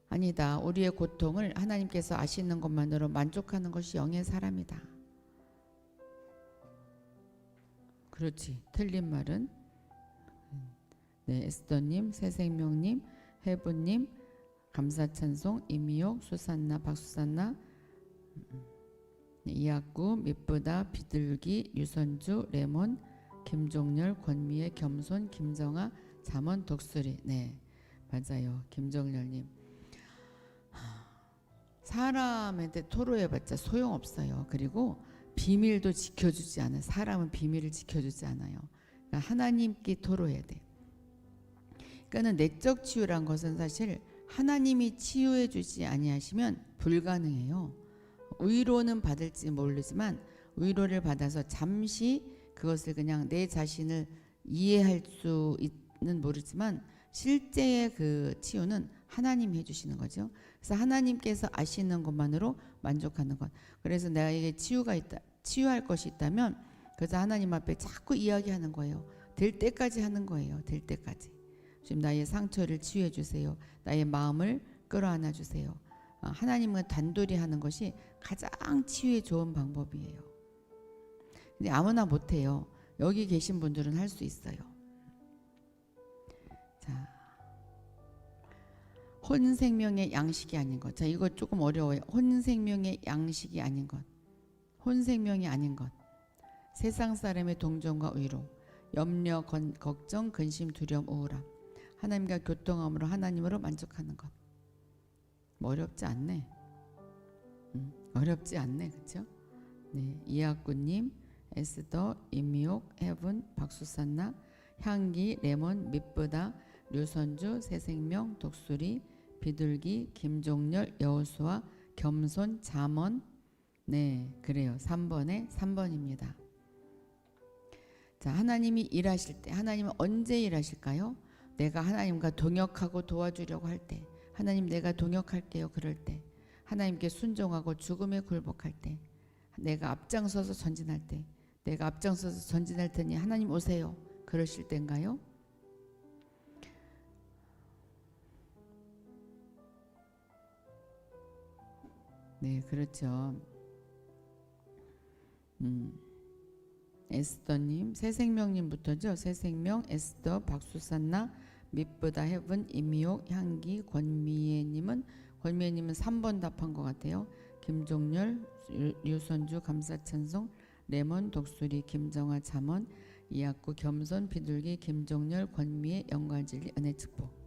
아니다. 우리의 고통을 하나님께서 아시는 것만으로 만족하는 것이 영의 사람이다. 그렇지. 틀린 말은 네, 에스더님, 새생명님, 해부님, 감사찬송, 이미옥, 수산나, 박수산나, 이학구, 밑보다, 비둘기, 유선주, 레몬, 김종렬, 권미애, 겸손, 김정아, 잠원, 독수리. 네, 맞아요. 김종렬님. 사람한테 토로해봤자 소용없어요. 그리고 비밀도 지켜주지 않아요. 사람은 비밀을 지켜주지 않아요. 그러니까 하나님께 토로해야 돼. 그러니까 내적 치유란 것은 사실 하나님이 치유해 주지 아니하시면 불가능해요. 위로는 받을지 모르지만 위로를 받아서 잠시 그것을 그냥 내 자신을 이해할 수는 모르지만 실제의 그 치유는 하나님이 해주시는 거죠. 그래서 하나님께서 아시는 것만으로 만족하는 것. 그래서 내게 치유가 있다, 치유할 것이 있다면 그래서 하나님 앞에 자꾸 이야기하는 거예요. 될 때까지 하는 거예요. 될 때까지. 지금 나의 상처를 치유해 주세요. 나의 마음을 끌어안아 주세요. 하나님과 단둘이 하는 것이 가장 치유에 좋은 방법이에요. 근데 아무나 못해요. 여기 계신 분들은 할 수 있어요. 자, 혼생명의 양식이 아닌 것. 자, 이거 조금 어려워요. 혼생명의 양식이 아닌 것. 혼생명이 아닌 것. 세상 사람의 동정과 위로, 염려, 걱정, 근심, 두려움, 우울함. 하나님과 교통함으로 하나님으로 만족하는 것. 뭐 어렵지 않네. 어렵지 않네, 그렇죠? 네, 이학구님, 에스더, 임미옥, 해분, 박수산나, 향기, 레몬, 밑보다, 류선주, 새생명, 독수리, 비둘기, 김종렬, 여호수아, 겸손, 잠언. 네, 그래요. 3번입니다. 자, 하나님이 일하실 때, 하나님은 언제 일하실까요? 내가 하나님과 동역하고 도와주려고 할 때, 하나님 내가 동역할게요 그럴 때, 하나님께 순종하고 죽음에 굴복할 때, 내가 앞장서서 전진할 때, 내가 앞장서서 전진할 테니 하나님 오세요 그러실 때인가요? 네, 그렇죠. 에스더님, 새생명님부터죠. 새생명, 에스더, 박수산나, 미쁘다, 헤븐, 임미옥, 향기, 권미애님은 3번 답한 것 같아요. 김종렬, 류선주, 감사찬송, 레몬, 독수리, 김정아, 잠원, 이학구, 겸손, 비둘기, 김종렬, 권미애, 영광진리, 은혜축복.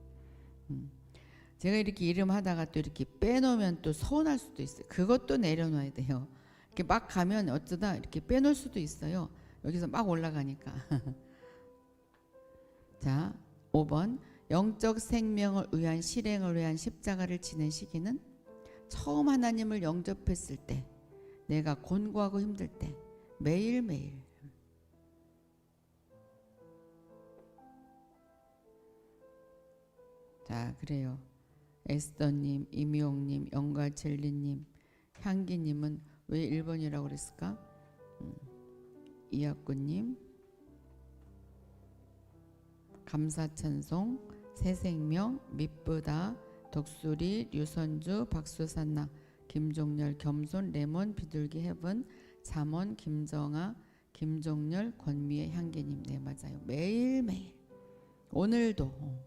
제가 이렇게 이름 하다가 또 이렇게 빼놓으면 또 서운할 수도 있어요. 그것도 내려놔야 돼요. 이렇게 막 가면 어쩌다 이렇게 빼놓을 수도 있어요. 여기서 막 올라가니까. 자, 5번. 영적 생명을 위한 실행을 위한 십자가를 지는 시기는 처음 하나님을 영접했을 때, 내가 곤고하고 힘들 때, 매일매일. 자, 그래요. 에스더님, 이미옥님, 영가젤리님, 향기님은 왜 1번이라고 그랬을까? 이학구님, 감사찬송, 새생명, 미쁘다, 독수리, 류선주, 박수산나, 김종렬, 겸손, 레몬, 비둘기, 헤븐, 잠원, 김정아, 김종렬, 권미애, 향기님. 네, 맞아요. 매일매일. 오늘도.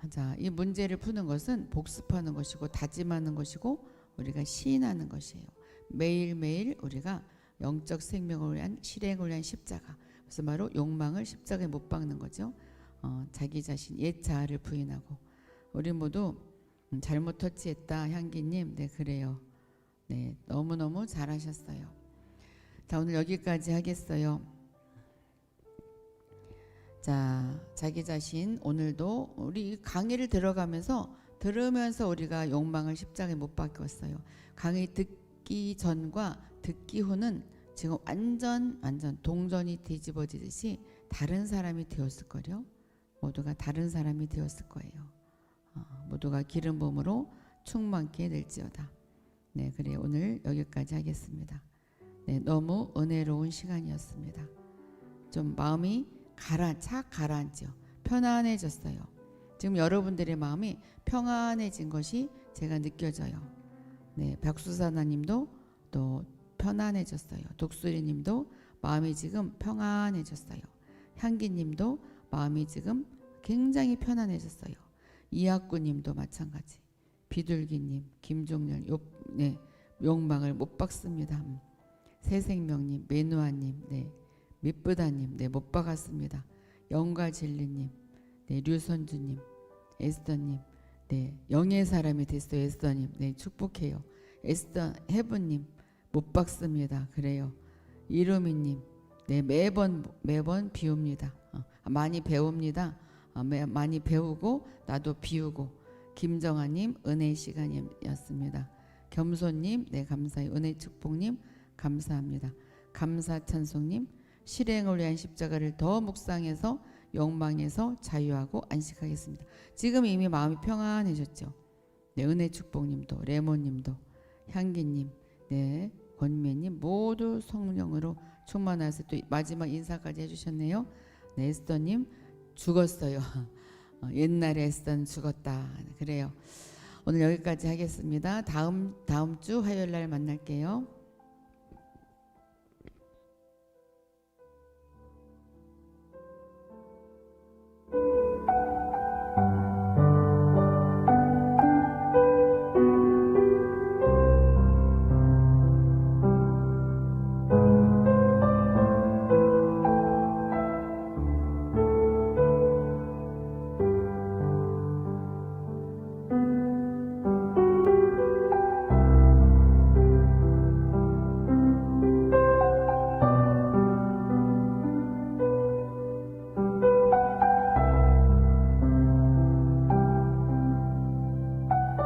자, 이 문제를 푸는 것은 복습하는 것이고 다짐하는 것이고 우리가 시인하는 것이에요. 매일매일 우리가 영적 생명을 위한 실행을 위한 십자가. 그래서 바로 욕망을 십자가에 못 박는 거죠. 자기 자신 옛 자아를 부인하고. 우리 모두 잘못 터치했다. 향기님. 네, 그래요. 네, 너무너무 잘하셨어요. 자, 오늘 여기까지 하겠어요. 자, 자기 자신 오늘도 우리 강의를 들으면서 우리가 욕망을 십자가에 못 박았어요. 강의 듣기 전과 듣기 후는 지금 완전 동전이 뒤집어지듯이 다른 사람이 되었을 거요. 모두가 다른 사람이 되었을 거예요. 모두가 기름 부음으로 충만케 될지어다. 네, 그래 오늘 여기까지 하겠습니다. 네, 너무 은혜로운 시간이었습니다. 좀 마음이 착 가라앉죠. 편안해졌어요. 지금 여러분들의 마음이 평안해진 것이 제가 느껴져요. 네, 박수사나님도 또 편안해졌어요. 독수리님도 마음이 지금 평안해졌어요. 향기님도 마음이 지금 굉장히 편안해졌어요. 이학구님도 마찬가지. 비둘기님, 김종렬, 네, 욕망을 못 박습니다. 새생명님, 메누아님, 네, 미쁘다님, 네, 못 박았습니다. 영가진리님, 네, 류선주님, 에스더님, 네, 영의 사람이 됐어요. 에스더님, 네, 축복해요. 에스더 헤븐님, 못 박습니다. 그래요. 이루미님, 네, 매번 비웁니다. 많이 배웁니다. 많이 배우고 나도 비우고. 김정아님, 은혜의 시간이었습니다. 겸손님, 네, 감사해요. 은혜 축복님, 감사합니다. 감사찬송님, 실행을 위한 십자가를 더 묵상해서 욕망에서 자유하고 안식하겠습니다. 지금 이미 마음이 평안해졌죠. 네, 은혜 축복님도, 레몬님도, 향기님, 네, 권미애님 모두 성령으로 충만하셔서 또 마지막 인사까지 해주셨네요. 네, 에스더님 죽었어요. 옛날에 에스더는 죽었다. 그래요. 오늘 여기까지 하겠습니다. 다음 주 화요일 날 만날게요.